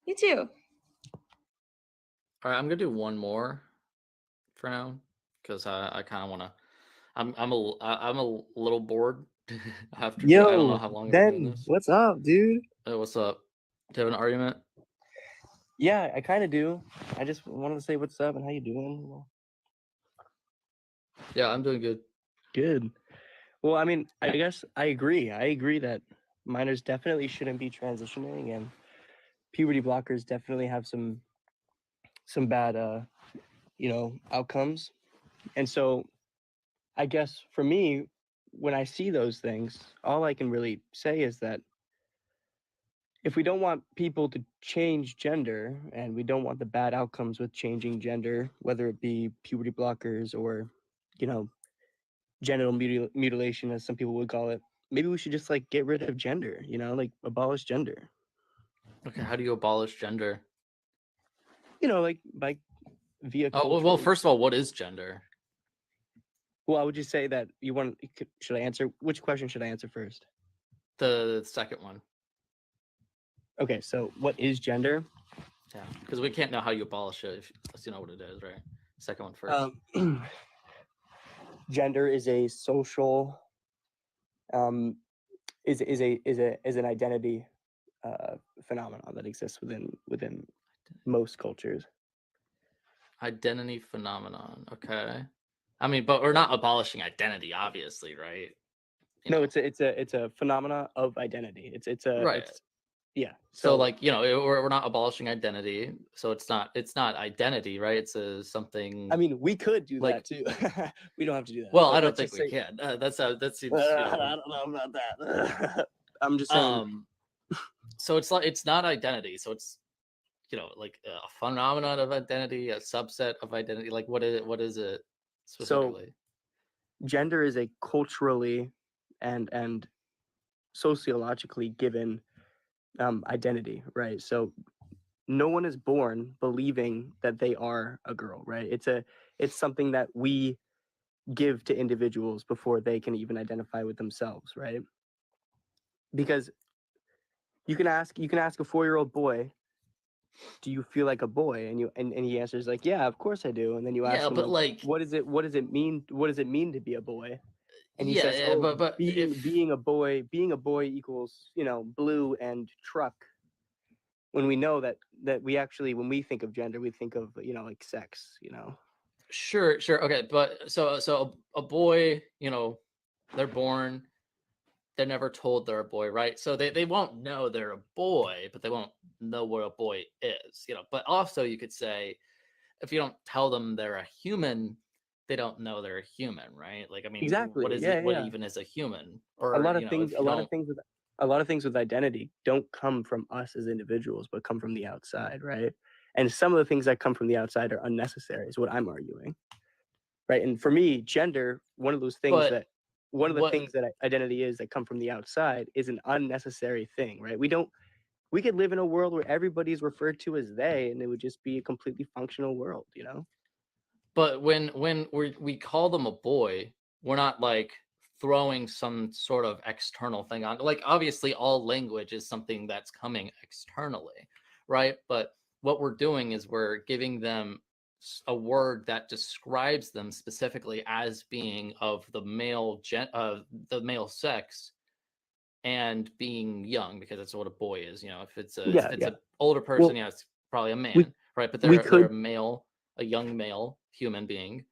You too. All right, I'm gonna do one more for now because I kind of want to. I'm a little bored after. I don't know Yo, how long we've been doing Ben, this. what's up, dude? What's up? Do you have an argument? Yeah, I kind of do. I just wanted to say what's up and how you doing. Yeah, I'm doing good. Good. Well, I mean, I guess I agree. I agree that minors definitely shouldn't be transitioning, and puberty blockers definitely have some some bad outcomes. And so I guess for me, when I see those things, all I can really say is that if we don't want people to change gender and we don't want the bad outcomes with changing gender, whether it be puberty blockers or, genital mutilation, as some people would call it, maybe we should just like get rid of gender, like abolish gender. Okay, how do you abolish gender? Like by via Well, first of all, what is gender? Well, I would just say that should I answer? Which question should I answer first? The second one. Okay, so what is gender? Yeah, because we can't know how you abolish it unless you know what it is, right? Second one first. Gender is a social, is an identity phenomenon that exists within most cultures. Identity phenomenon. Okay. I mean, but we're not abolishing identity, obviously, right? No, it's a phenomena of identity. Right. Yeah. So like, we're not abolishing identity, so it's not identity, right? It's something. I mean, we could do like, that too. We don't have to do that. Well, but I don't let's think we just say- can. That seems. I don't know about that. I'm just saying. So it's not identity. So it's like a phenomenon of identity, a subset of identity. Like what is it specifically? So gender is a culturally and sociologically given identity, right? So no one is born believing that they are a girl, right? It's something that we give to individuals before they can even identify with themselves, right? Because you can ask a 4-year-old boy, do you feel like a boy? And he answers like, yeah, of course I do. And then you ask him, but like, what does it mean to be a boy? And he Yeah, says, yeah, oh, but being a boy equals, blue and truck. When we know that we actually, when we think of gender, we think of, like sex, Sure. Okay, but so a boy, they're born, they're never told they're a boy, right? So they won't know they're a boy, but they won't know what a boy is, But also you could say, if you don't tell them they're a human, they don't know they're a human, right? Like, I mean, Exactly. what is Yeah, it? What yeah. even is a human? Or a lot of if things you a lot don't- of things with a lot of things with identity don't come from us as individuals, but come from the outside, right? And some of the things that come from the outside are unnecessary, is what I'm arguing, right? And for me, gender, one of the things that identity is that come from the outside is an unnecessary thing, right? We could live in a world where everybody's referred to as they, and it would just be a completely functional world, But when we call them a boy, we're not like throwing some sort of external thing on. Like, obviously all language is something that's coming externally, right? But what we're doing is we're giving them a word that describes them specifically as being of the male sex and being young, because that's what a boy is. If it's an older person, Well, it's probably a man, right? But they're a young male human being.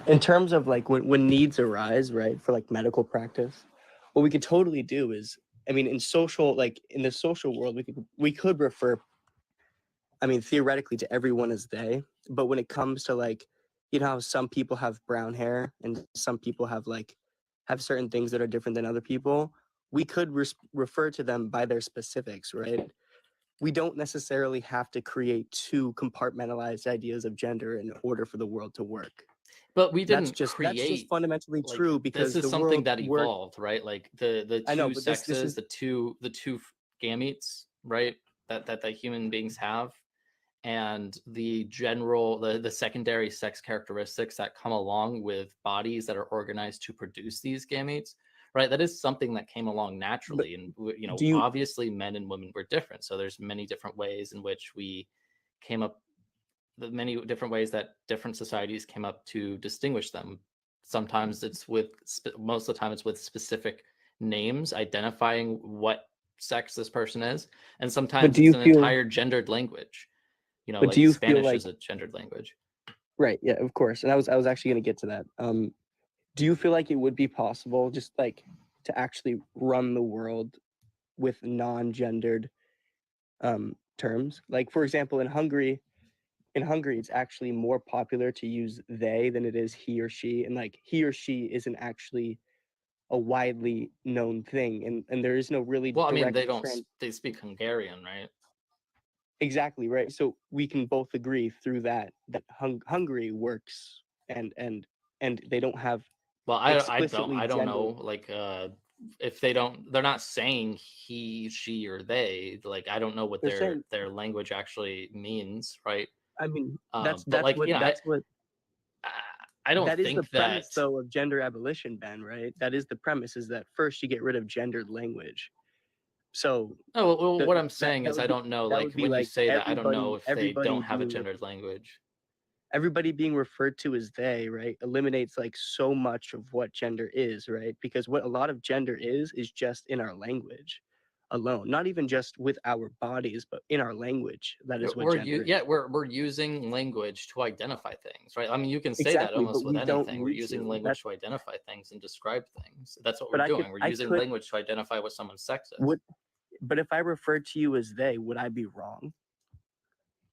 In terms of like when needs arise, right, for like medical practice, what we could totally do is, I mean, in the social world, we could refer, I mean, theoretically to everyone as they, but when it comes to like, how some people have brown hair and some people have certain things that are different than other people, we could refer to them by their specifics, right? We don't necessarily have to create two compartmentalized ideas of gender in order for the world to work. But we didn't That's just create. fundamentally Like, true, because this is the something world that worked. evolved, right? Like the I know, two but this sexes, is the two gametes, right? That human beings have, and the secondary sex characteristics that come along with bodies that are organized to produce these gametes, right? That is something that came along naturally, and obviously men and women were different. So there's many different ways in which we came up. The many different ways that different societies came up to distinguish them. Sometimes it's most of the time it's with specific names identifying what sex this person is, and sometimes it's an entire gendered language. But like do you Spanish feel like, is a gendered language. right? Yeah, of course. And I was actually going to get to that. Do you feel like it would be possible just like to actually run the world with non-gendered terms? Like, for example, in Hungary, in Hungary, it's actually more popular to use they than it is he or she, and like he or she isn't actually a widely known thing, and there is no really Well, I mean, direct they don't. They speak Hungarian, right? exactly right. So we can both agree through that Hungary works, and they don't have Well, I explicitly don't gender. know. Like, if they're not saying he, she, or they. Like, I don't know what They're saying, their language actually means, right? I mean, But that's like, what you know, that's what I don't that is the think that. premise though of gender abolition, Ben, right? That is the premise, is that first you get rid of gendered language. So No, well, what I'm that saying is, would I be, don't know. that Like, would be when you like say that, I don't know if they everybody don't have a being gendered language. everybody being referred to as they, right, eliminates like so much of what gender is, right? Because what a lot of gender is just in our language alone, not even just with our bodies, but in our language. That is what gender is. We're using language to identify things, right? I mean, you can say that Exactly, almost but with we don't anything. We're need using to. language to identify things and describe things. That's what But we're doing. We're I using could, language to identify what someone's sex is. but if I referred to you as they, would I be wrong?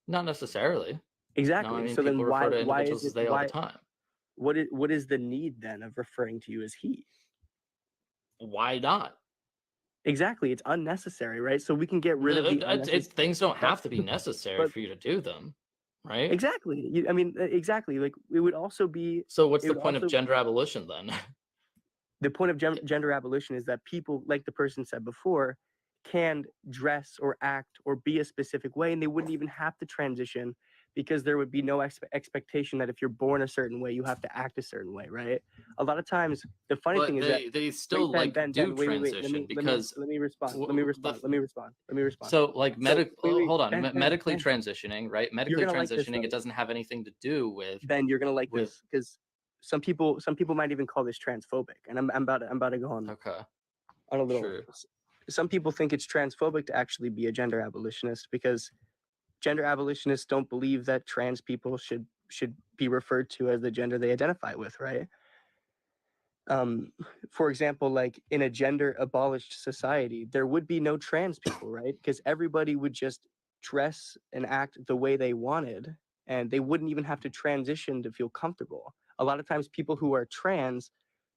Not necessarily. Exactly. No, I mean, So then people refer to why is individuals it as they all the time. what is the need then of referring to you as he? Why not? Exactly. It's unnecessary, right? So we can get rid of the unnecessary. Things don't have to be necessary for you to do them, right? Exactly. I mean, exactly. Like it would also be. So what's it the would point of also- gender abolition then? The point of gender abolition is that people, like the person said before, can dress or act or be a specific way, and they wouldn't even have to transition, because there would be no expectation that if you're born a certain way, you have to act a certain way, right? A lot of times, the funny But thing is that they still Ben, do wait, transition because let me respond. Let me respond. So like hold on, Ben, medically Ben, transitioning, right? Medically gonna like this, transitioning, though. it doesn't have anything to do with Ben, you're gonna like this, because some people might even call this transphobic, and I'm about to go on a little. Sure. Some people think it's transphobic to actually be a gender abolitionist, because gender abolitionists don't believe that trans people should be referred to as the gender they identify with, right? For example, like in a gender abolished society, there would be no trans people, right? Because everybody would just dress and act the way they wanted, and they wouldn't even have to transition to feel comfortable. A lot of times people who are trans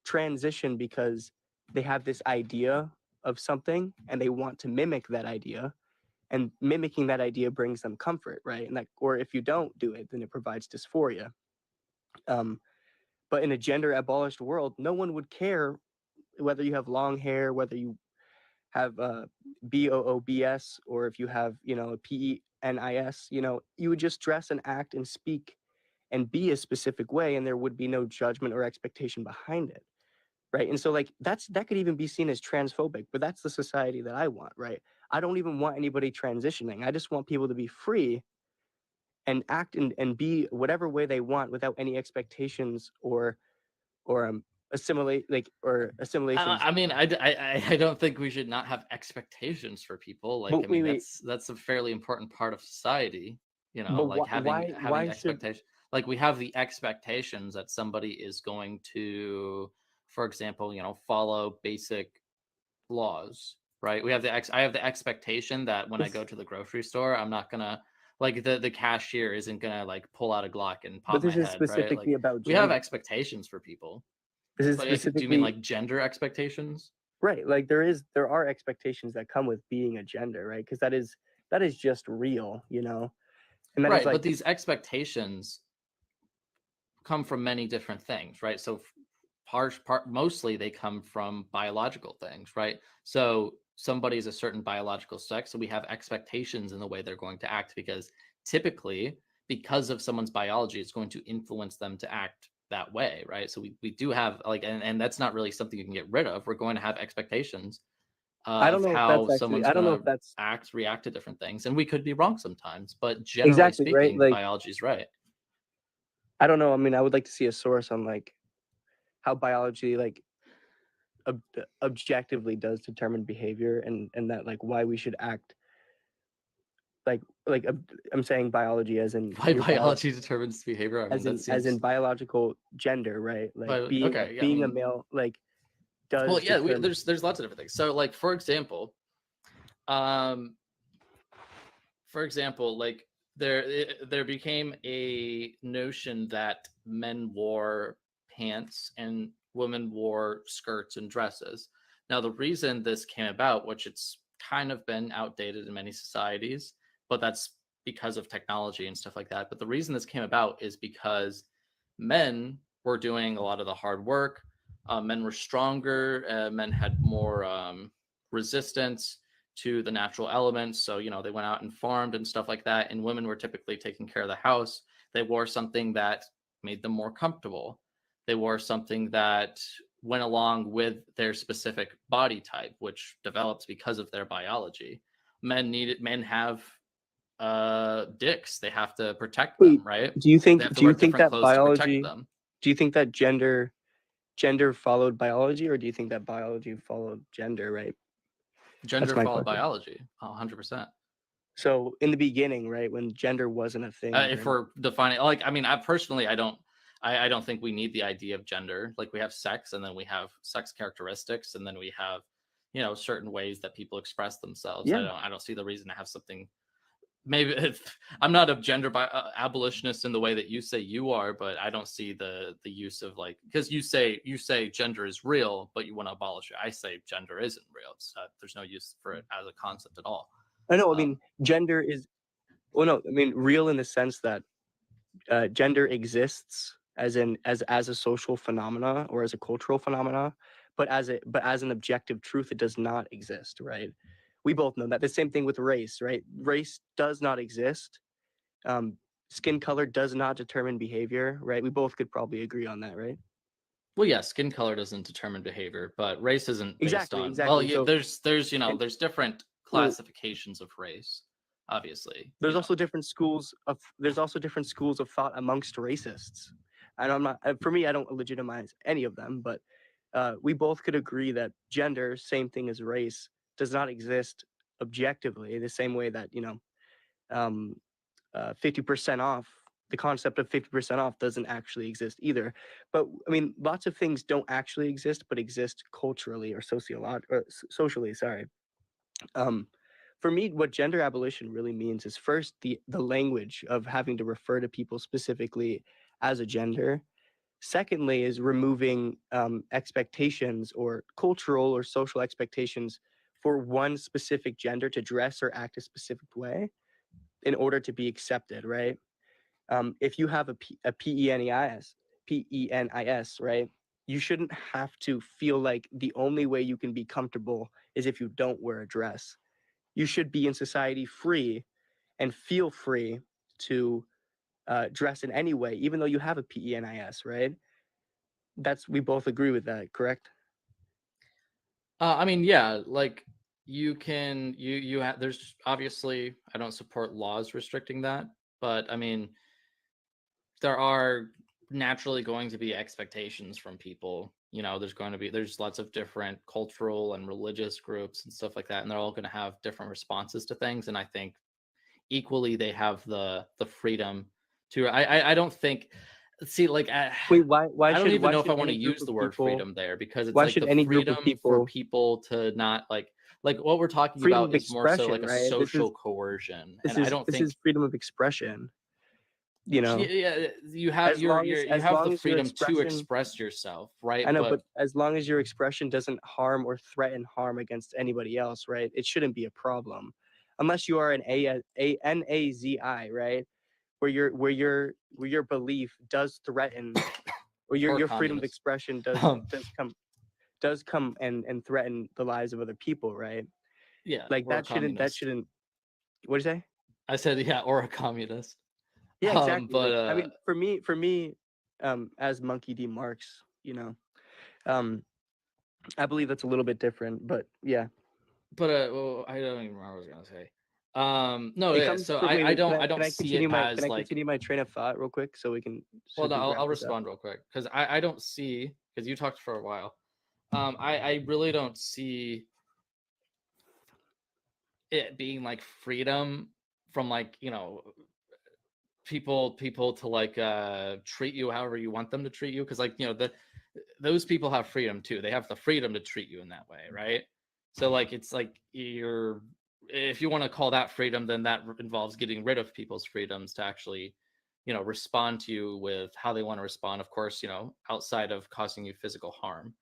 transition because they have this idea of something and they want to mimic that idea, and mimicking that idea brings them comfort, right? And like, or if you don't do it, then it provides dysphoria. But in a gender abolished world, no one would care whether you have long hair, whether you have BOOBS, or if you have, a PENIS, you would just dress and act and speak and be a specific way, and there would be no judgment or expectation behind it, right? And so like that could even be seen as transphobic, but that's the society that I want, right? I don't even want anybody transitioning. I just want people to be free and act and be whatever way they want without any expectations or assimilation. I mean, I don't think we should not have expectations for people. Like, But I mean, wait. that's a fairly important part of society. But Like having why should- expectations. Like we have the expectations that somebody is going to, for example, follow basic laws, right? I have the expectation that when I go to the grocery store, I'm not gonna like the cashier isn't gonna like pull out a Glock and pop But this my is head, right? specifically Like, about we have gender. expectations for people. This is But do you specifically mean like gender expectations? right. Like there are expectations that come with being a gender, right? Because that is just real, and that Right, is like but these expectations come from many different things, right? So mostly they come from biological things, right? So somebody's a certain biological sex, so we have expectations in the way they're going to act, because typically, because of someone's biology, it's going to influence them to act that way, right? So we do have like, and that's not really something you can get rid of. We're going to have expectations I don't of know if how that's actually. someone's I don't know going if to that's react to different things, and we could be wrong sometimes. But generally exactly right. speaking, Like biology's right. I don't know. I mean, I would like to see a source on like how biology like objectively does determine behavior, and that like why we should act like I'm saying biology as in Why your biology determines behavior? I mean, as in biological gender, right? Like being okay, yeah, I being a mean, male like does well, yeah, determine. there's lots of different things. So, like for example, like there became a notion that men wore pants and women wore skirts and dresses. Now, the reason this came about, which it's kind of been outdated in many societies, but that's because of technology and stuff like that. But the reason this came about is because men were doing a lot of the hard work. Men were stronger. Men had more resistance to the natural elements. So, you know, they went out and farmed and stuff like that. And women were typically taking care of the house. They wore something that made them more comfortable. They wore something that went along with their specific body type, which develops because of their biology. Men have dicks. They have to protect them, right? Do you They think have to do you wear think different that clothes to protect biology them. do you think that gender followed biology, or do you think that biology followed gender, right? Gender my followed question. biology, 100%. So in the beginning, right, when gender wasn't a thing, If then- we're defining, like, I mean, I personally, I don't think we need the idea of gender. Like, we have sex, and then we have sex characteristics, and then we have, you know, certain ways that people express themselves. Yeah. I don't see the reason to have something. Maybe I'm not a gender abolitionist in the way that you say you are, but I don't see the use of, like, because you say gender is real, but you want to abolish it. I say gender isn't real. It's there's no use for it as a concept at all. I know. I mean, gender is, well, no, I mean, real in the sense that gender exists as a social phenomena or as a cultural phenomena, but as an objective truth, it does not exist, right? We both know that. The same thing with race, right? Race does not exist. Skin color does not determine behavior, right? We both could probably agree on that, right? Well, yeah, skin color doesn't determine behavior, but race isn't based Exactly, on. exactly. Well, yeah, So- there's you know and- there's different well, classifications of race, obviously. There's also different schools of thought amongst racists, and I'm not. For me, I don't legitimize any of them, but we both could agree that gender, same thing as race, does not exist objectively. The same way that 50% off. The concept of 50% off doesn't actually exist either. But I mean, lots of things don't actually exist, but exist culturally or socially. Sorry. For me, what gender abolition really means is first the language of having to refer to people specifically as a gender. Secondly, is removing expectations or cultural or social expectations for one specific gender to dress or act a specific way in order to be accepted, right? If you have a PENIS, right? You shouldn't have to feel like the only way you can be comfortable is if you don't wear a dress. You should be in society free and feel free to dress in any way, even though you have a PENIS, right? We both agree with that, correct? I mean, yeah, like you can you have there's obviously I don't support laws restricting that, but I mean there are naturally going to be expectations from people. You know, there's lots of different cultural and religious groups and stuff like that, and they're all going to have different responses to things. And I think equally they have the freedom to. I don't think. See, like, wait, why I don't should even know if should I want to any group use of the word people- freedom there, because it's why like should the any group of freedom for people- people to not like what we're talking Freedom about of is more so like expression, a right? This social is- coercion, This and is I don't this think is freedom of expression. You know, yeah, you have as long you as have long the as your freedom to expression- express yourself, right? I know, but as long as your expression doesn't harm or threaten harm against anybody else, right? It shouldn't be a problem, unless you are an NAZI, right? Where your belief does threaten, or Or your freedom of communist. expression does come and threaten the lives of other people, right? Yeah, Like or a that communist. shouldn't. What do you say? I said yeah, or a communist. Yeah, exactly. But Like, I mean, for me, as Monkey D. Marx, I believe that's a little bit different, but yeah. well, I don't even remember what I was gonna say. No, It yeah. comes So from- wait, I wait, don't can I don't can I see continue it my as can I like. continue my train of thought real quick so we can? so Well, we no, can wrap I'll this up? respond real quick because I don't see, because you talked for a while. I really don't see it being like freedom from, like, you know, people to like treat you however you want them to treat you, because, like, you know, those people have freedom too. They have the freedom to treat you in that way, right? So like it's like if you want to call that freedom, then that involves getting rid of people's freedoms to actually, respond to you with how they want to respond. Of course, outside of causing you physical harm.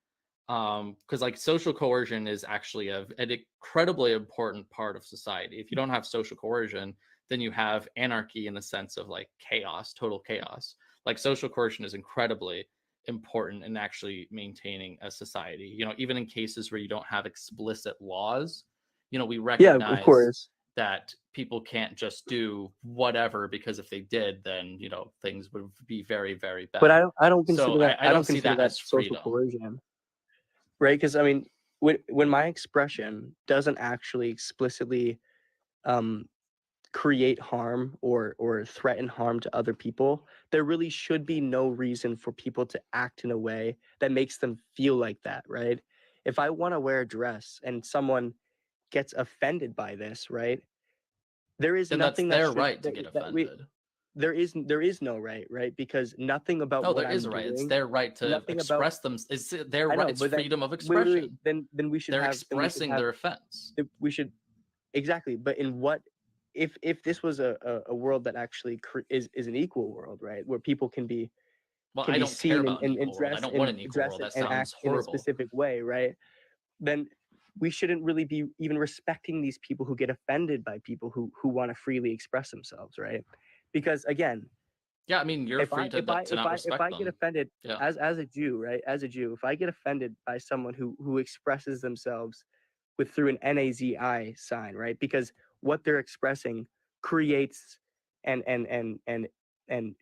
Because like social coercion is actually an incredibly important part of society. If you don't have social coercion, then you have anarchy in the sense of like chaos, total chaos. Like social coercion is incredibly important in actually maintaining a society. Even in cases where you don't have explicit laws, we Yeah, of recognize course. that people can't just do whatever, because if they did, then things would be very, very bad. But I don't consider So that I don't see consider that that as social freedom. coercion, right? Because I mean, when my expression doesn't actually explicitly um, create harm or threaten harm to other people, there really should be no reason for people to act in a way that makes them feel like that, right? If I want to wear a dress and someone gets offended by this, right? There is Then that's nothing that their should right to get offended. there is no right, right? Because nothing about No, what there is I'm a right. It's doing, their right to nothing about express them. It's their I right. know, It's but then freedom of wait, wait, wait, expression. then we should They're have expressing their offense. we should exactly. But in what if this was a world that actually is an equal world, right, where people can be Well, I don't care seen about an equal world. I dress don't want an equal world. That and sounds act in a horrible. specific way, right? Then we shouldn't really be even respecting these people who get offended by people who want to freely express themselves, right? Because again, Yeah, I mean, you're free to not if respect I get them. offended Yeah. as a Jew, right? As a Jew, if I get offended by someone who expresses themselves through an NAZI sign, right? Because what they're expressing creates and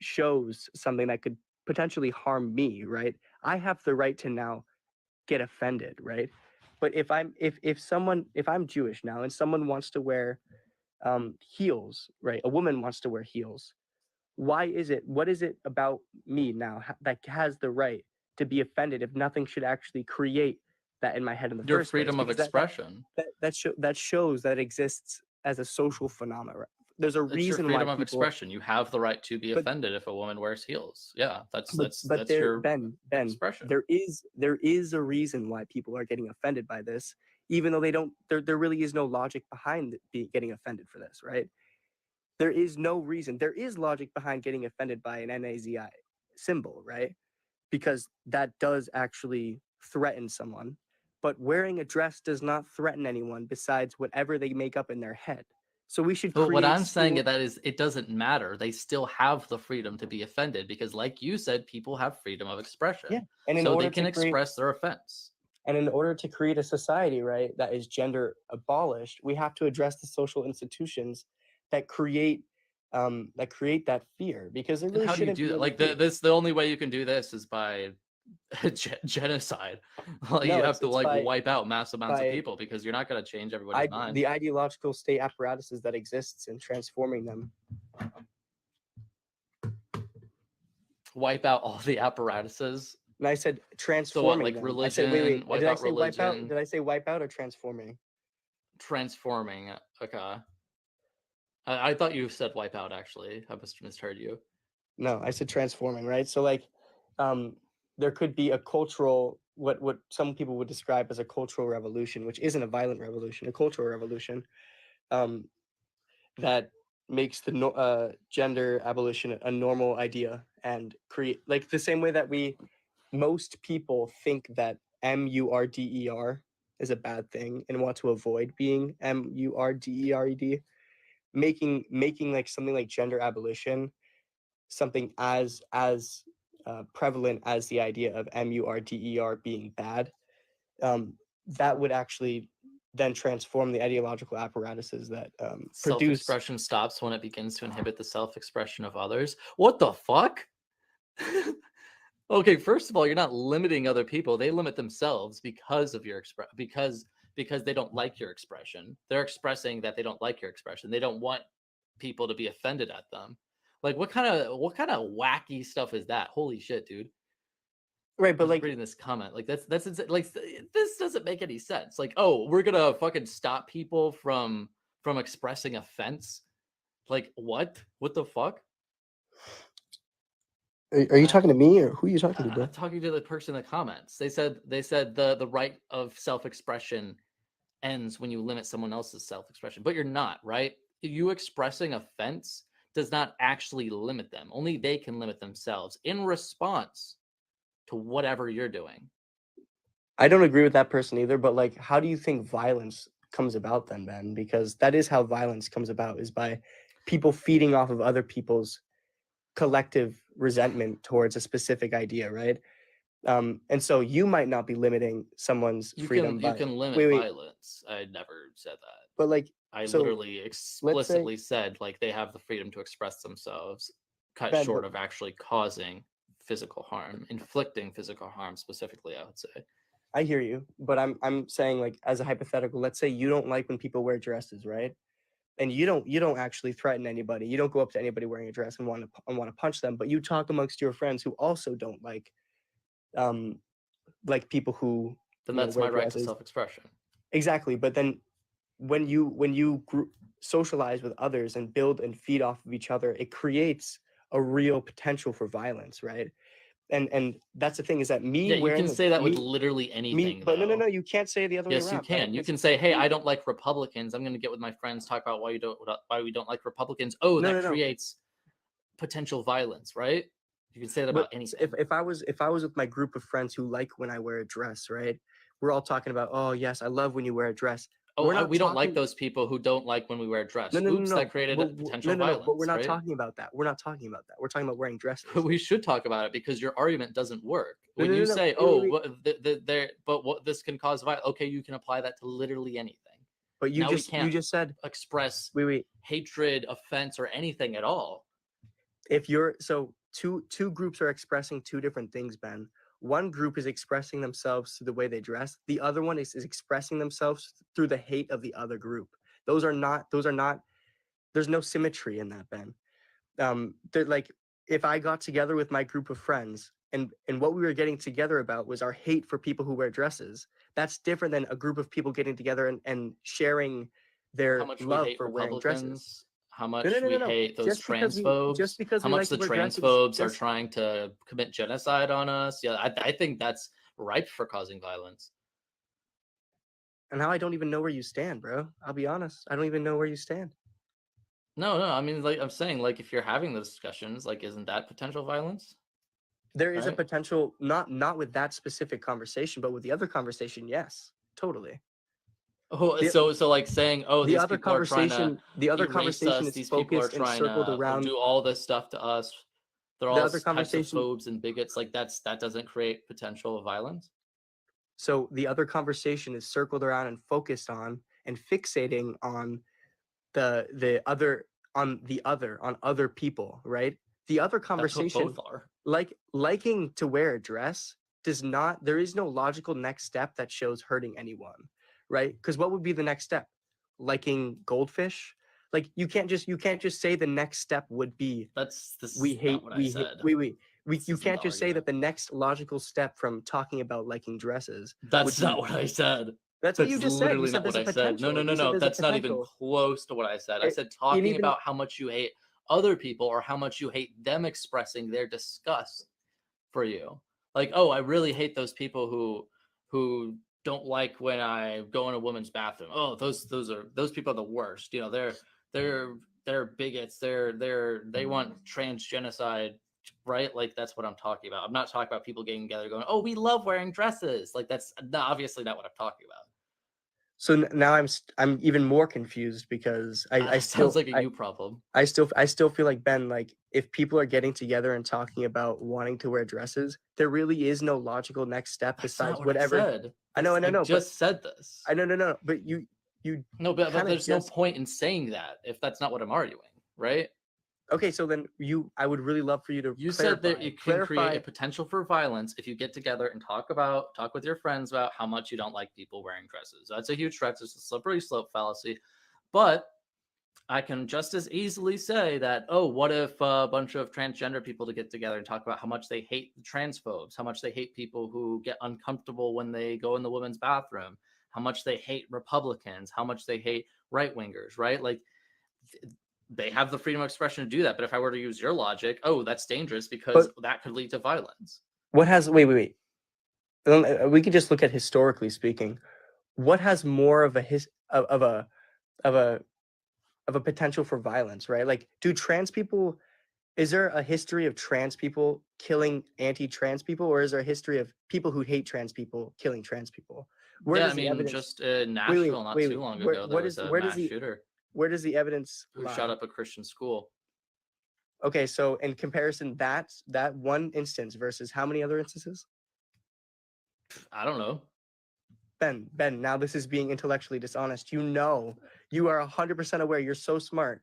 shows something that could potentially harm me, right? I have the right to now get offended, right? But if I'm Jewish now and someone wants to wear heels, right? A woman wants to wear heels. What is it about me now that has the right to be offended if nothing should actually create that in my head in the Your first place? freedom of Because expression. that shows that it exists as a social phenomenon. There's a It's your reason why freedom of people, expression. You have the right to be but offended if a woman wears heels. Yeah, that's but that's there, your Ben, expression. there is a reason why people are getting offended by this, even though they don't. There really is no logic behind getting offended for this, right? There is no reason. There is logic behind getting offended by an NAZI symbol, right? Because that does actually threaten someone. But wearing a dress does not threaten anyone besides whatever they make up in their head. So we should But what create I'm saying school. that is, it doesn't matter. They still have the freedom to be offended because, like you said, people have freedom of expression. Yeah, and in So order they can to create express their offense. and in order to create a society, right, that is gender abolished, we have to address the social institutions that create that fear, because there And really how do you shouldn't do be that? any Like fear. the only way you can do this is by genocide. Like No, you have to it's like by wipe out mass amounts of by people because you're not going to change everybody's mind. the ideological state apparatuses that exists and transforming them. Wipe out all the apparatuses. And I said So what, transforming like them. I said, wait, religion? Wipe did I out say wipe out? religion. Did I say wipe out or transforming? Transforming. Okay. I thought you said wipe out. Actually, I must have misheard you. No, I said transforming, right? So like, there could be a cultural, what some people would describe as a cultural revolution, which isn't a violent revolution, a cultural revolution, that makes the gender abolition a normal idea and create, like the same way that most people think that MURDER is a bad thing and want to avoid being MURDERED, making like something like gender abolition something as prevalent as the idea of MURDER being bad, that would actually then transform the ideological apparatuses that produce. Self-expression stops when it begins to inhibit the self-expression of others. What the fuck? Okay, first of all, you're not limiting other people. They limit themselves because of your because they don't like your expression. They're expressing that they don't like your expression. They don't want people to be offended at them. Like what kind of wacky stuff is that? Holy shit, dude. Right, but like reading this comment, like that's like this doesn't make any sense. Like, oh, we're gonna fucking stop people from expressing offense. Like what? What the fuck? Are you talking to me or who are you talking to, bro? I'm talking to the person in the comments. They said the right of self-expression ends when you limit someone else's self-expression, but you're not, right? You expressing offense does not actually limit them. Only they can limit themselves in response to whatever you're doing. I don't agree with that person either, but like, how do you think violence comes about then, Ben? Because that is how violence comes about, is by people feeding off of other people's collective resentment towards a specific idea, right? And so you might not be limiting someone's freedom You by can limit wait, violence. I never said that. but like, I so literally let's say explicitly said like they have the freedom to express themselves, cut Ben, short but of actually causing physical harm, inflicting physical harm specifically, I would say. I hear you, but I'm saying, like, as a hypothetical, let's say you don't like when people wear dresses, right? And you don't actually threaten anybody. You don't go up to anybody wearing a dress and want to punch them, but you talk amongst your friends who also don't like people who Then that's wear my right to dresses. self-expression. Exactly, but then when you socialize with others and build and feed off of each other, it creates a real potential for violence, right? And that's the thing, is that me Yeah, you wearing can say that with me literally me anything, but no, though. you can't say it the other way Yes, you around, Ben. can. You It's can say, "Hey, me I don't like Republicans. I'm going to get with my friends, talk about why we don't like Republicans." Oh, no, that no, no. creates potential violence, right? You can say that But about anything. if I was with my group of friends who like when I wear a dress, right? We're all talking about, oh yes, I love when you wear a dress. Oh, We're not we don't like talking. those people who don't like when we wear a dress. No, no, no, Oops, no. that created Well, potential no. But we're violence, not right? talking about that. We're not talking about that. We're talking about wearing dresses. We should talk about it because your argument doesn't work. No, When no, you no, no. say, Wait, "Oh, wait. what this can cause violence," okay, you can apply that to literally anything. But you Now we just can't said express wait. hatred, offense, or anything at all. If you're so two groups are expressing two different things, Ben. One group is expressing themselves through the way they dress. The other one is expressing themselves through the hate of the other group. Those are not. There's no symmetry in that, Ben. They're like, if I got together with my group of friends and what we were getting together about was our hate for people who wear dresses, that's different than a group of people getting together and sharing How their much we love hate for wearing dresses. Republicans, how much No, no, no, we no, no. hate those Just because transphobes, how we much like to the wear dresses, transphobes are just trying to commit genocide on us. Yeah, I think that's ripe for causing violence. and now I don't even know where you stand, bro. I'll be honest. I don't even know where you stand. No, I mean, like I'm saying, like if you're having the discussions, like isn't that potential violence? There is a Right? potential, not with that specific conversation, but with the other conversation, yes, totally. Oh, The, so like saying, oh, the these other people are trying to conversation, the other erase conversation us. is These people are focused and trying circled to around do all this stuff to us. They're the all other types of conversation. phobes and bigots. Like that doesn't create potential violence. So the other conversation is circled around and focused on and fixating on the other on other people, right? The other That's what conversation, both are. like liking to wear a dress, there is no logical next step that shows hurting anyone, right? Because what would be the next step? Liking goldfish? Like you can't just say the next step would be This we is hate not what I we hate said. This you isn't can't the just say argument. that the next logical step from talking about liking dresses would That's be not what I said. that's what you That's just said. You literally said not what there's a I said. No, potential. You said no. there's a That's not even potential. close to what I said. I said And talking even about how much you hate other people or how much you hate them expressing their disgust for you. Like, oh, I really hate those people who don't like when I go in a woman's bathroom. Oh, those people are the worst. You know, they're bigots. They want trans genocide, right? Like that's what I'm talking about. I'm not talking about people getting together going, oh, we love wearing dresses. Like that's obviously not what I'm talking about. So now I'm even more confused because I still Sounds like a you problem. I still feel like, Ben, like if people are getting together and talking about wanting to wear dresses, there really is no logical next step That's besides not what whatever. I said. I know, I but just said this. I know, no, but you No, but kinda there's no just point in saying that if that's not what I'm arguing, right? okay. So then I would really love for you to You said that it can create clarify. a potential for violence if you get together and talk with your friends about how much you don't like people wearing dresses. That's a huge stretch. It's a slippery slope fallacy. But I can just as easily say that, oh, what if a bunch of transgender people to get together and talk about how much they hate the transphobes, how much they hate people who get uncomfortable when they go in the women's bathroom, how much they hate Republicans, how much they hate right wingers, right? Like they have the freedom of expression to do that. But if I were to use your logic, oh, that's dangerous because that could lead to violence. What has wait. We could just look at historically speaking. what has more of a of a potential for violence, right? Like, do trans people, is there a history of trans people killing anti-trans people, or is there a history of people who hate trans people killing trans people? Where Yeah, I does the mean, evidence just in Nashville not too long Where, ago, there what was is a where does mass the shooter where does the evidence who lie? shot up a Christian school. Okay, so in comparison, that one instance versus how many other instances? I don't know. Ben, now this is being intellectually dishonest. You know, you are 100% aware. You're so smart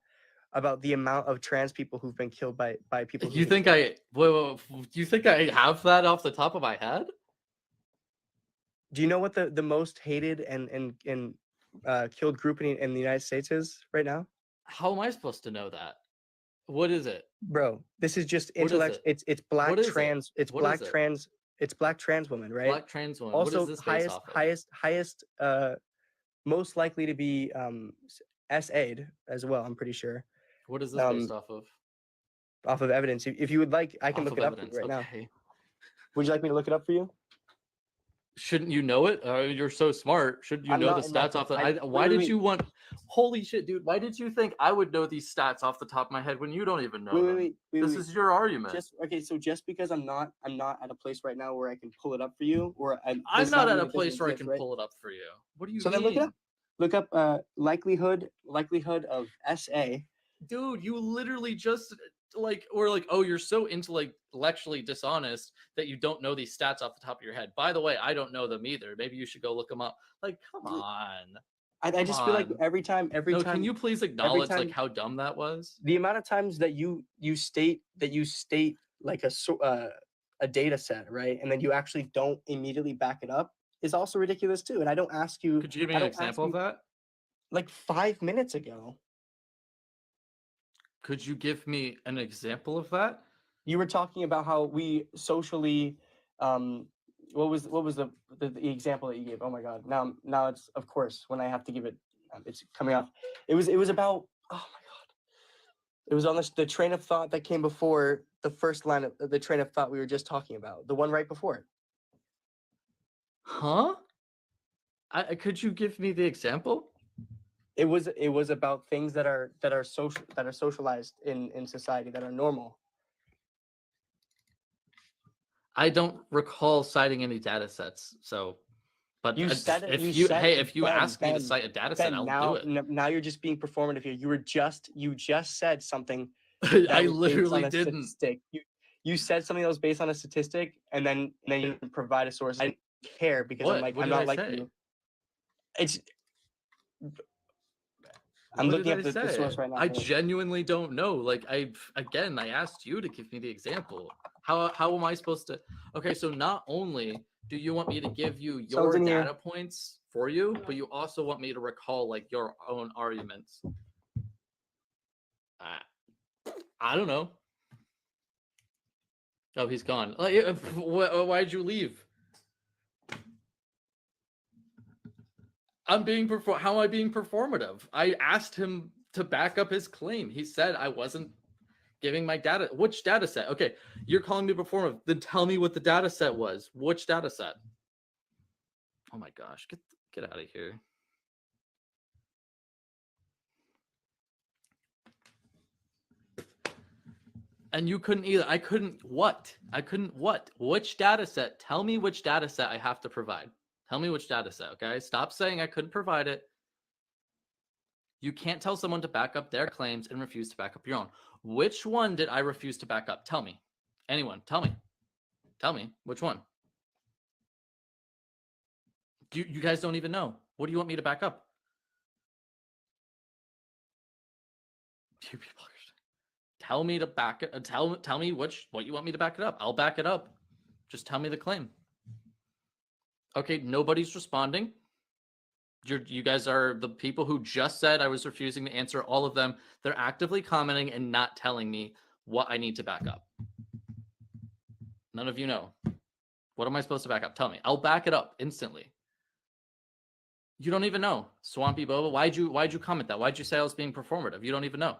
about the amount of trans people who've been killed by people. Who You think you think I have that off the top of my head? Do you know what the most hated and killed group in the United States is right now? How am I supposed to know that? What is it? Bro, this is just What is intellect. it? It's black What is it? trans. It's What black is it? trans. It's black trans women, right? Black trans woman. What Also, is this based off of? highest most likely to be SA'd as well. I'm pretty sure. What is this based off of? Off of evidence. If you would like, I can Off look of it up for evidence. you right now. Okay. Would you like me to look it up for you? Shouldn't you know it? You're so smart. Shouldn't you I'm know not the in stats that- off the? I- Why wait, did wait. you want? Holy shit, dude! Why did you think I would know these stats off the top of my head when you don't even know them? This is your argument. Just okay. So just because I'm not at a place right now where I can pull it up for you, or I'm does not mean at a it doesn't place where I exist, can right? pull it up for you. What do you So mean? then look it up. Look up likelihood of SA. Dude, you literally just were like, oh, you're so intellectually dishonest that you don't know these stats off the top of your head. By the way, I don't know them either. Maybe you should go look them up. Like, come on. I just feel like every time. No, can you please acknowledge time- like how dumb that was? the amount of times that you state like a data set, right, and then you actually don't immediately back it up is also ridiculous too. And I don't ask you. Could you give me I an don't ask example of you- that? Like 5 minutes ago, Could you give me an example of that? you were talking about how we socially. What was the example that you gave? Oh my god! Now it's, of course, when I have to give it, it's coming off. It was about, oh my god. It was on the train of thought that came before the first line of the train of thought we were just talking about. The one right before it. Huh? Could you give me the example? It was about things that are socialized in society, that are normal. I don't recall citing any data sets. So, but You said it. if You you said hey, it, if you Ben, ask me to Ben, cite a data set, Ben, I'll now, do it. now you're just being performative here. You just said something. I that was based literally on a didn't. statistic. You said something that was based on a statistic, and then you didn't provide a source. I didn't care because What? I'm like, What I'm did not I like say? you. It's. I'm What looking did up I the say? source right now. I hold on. genuinely don't know. Like I asked you to give me the example. How am I supposed to? Okay, so not only do you want me to give you your Someone's in here. data points for you, but you also want me to recall like your own arguments. I don't know. Oh, he's gone. Like, why'd you leave? I'm being How am I being performative? I asked him to back up his claim. He said I wasn't giving my data. Which data set? Okay, you're calling me performative. Then tell me what the data set was. Which data set? Oh my gosh, get out of here. And you couldn't either. I couldn't what? Which data set? Tell me which data set I have to provide. Tell me which data set, okay? Stop saying I couldn't provide it. You can't tell someone to back up their claims and refuse to back up your own. Which one did I refuse to back up? Tell me. Anyone, tell me. Tell me, which one? You guys don't even know. What do you want me to back up? You people are... Tell me to back it. Tell me what you want me to back it up. I'll back it up. Just tell me the claim. Okay, nobody's responding. You guys are the people who just said I was refusing to answer. All of them, they're actively commenting and not telling me what I need to back up. None of you know. What am I supposed to back up? Tell me. I'll back it up instantly. You don't even know. Swampy Boba, why'd you comment that? Why'd you say I was being performative? You don't even know.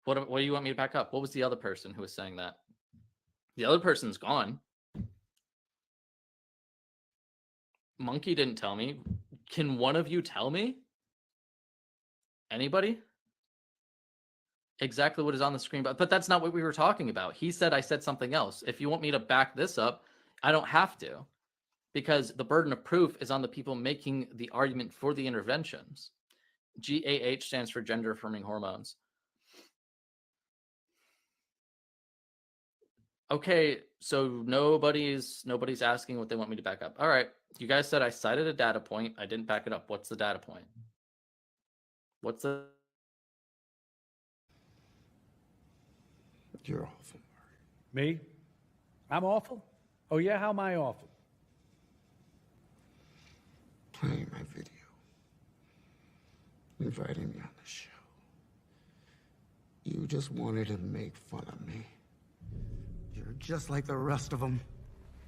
What do you want me to back up? What was the other person who was saying that? The other person's gone. Monkey didn't tell me. Can one of you tell me? Anybody? Exactly what is on the screen, but that's not what we were talking about. He said I said something else. If you want me to back this up, I don't have to, because the burden of proof is on the people making the argument for the interventions. GAH stands for gender affirming hormones. Okay, so nobody's asking what they want me to back up. All right, you guys said I cited a data point. I didn't back it up. What's the data point? What's the... You're awful. Me? I'm awful? Oh yeah, how am I awful? Playing my video. Inviting me on the show. You just wanted to make fun of me. You're just like the rest of them.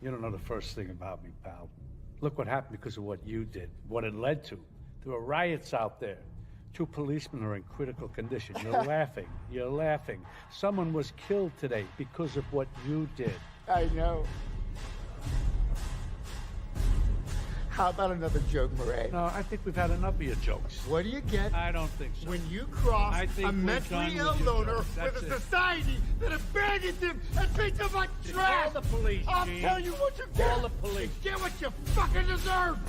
You don't know the first thing about me, pal. Look what happened because of what you did, what it led to. There were riots out there. 2 policemen are in critical condition. You're laughing. You're laughing. Someone was killed today because of what you did. I know. How about another joke, Murray? No, I think we've had enough of your jokes. What do you get? I don't think so. When you cross I think a we're mentally done ill with your loner jokes. with That's a it. society that abandons him and treats him like trash. Call the police, I'll Gene. tell you what you get. Call the police. You get what you fucking deserve.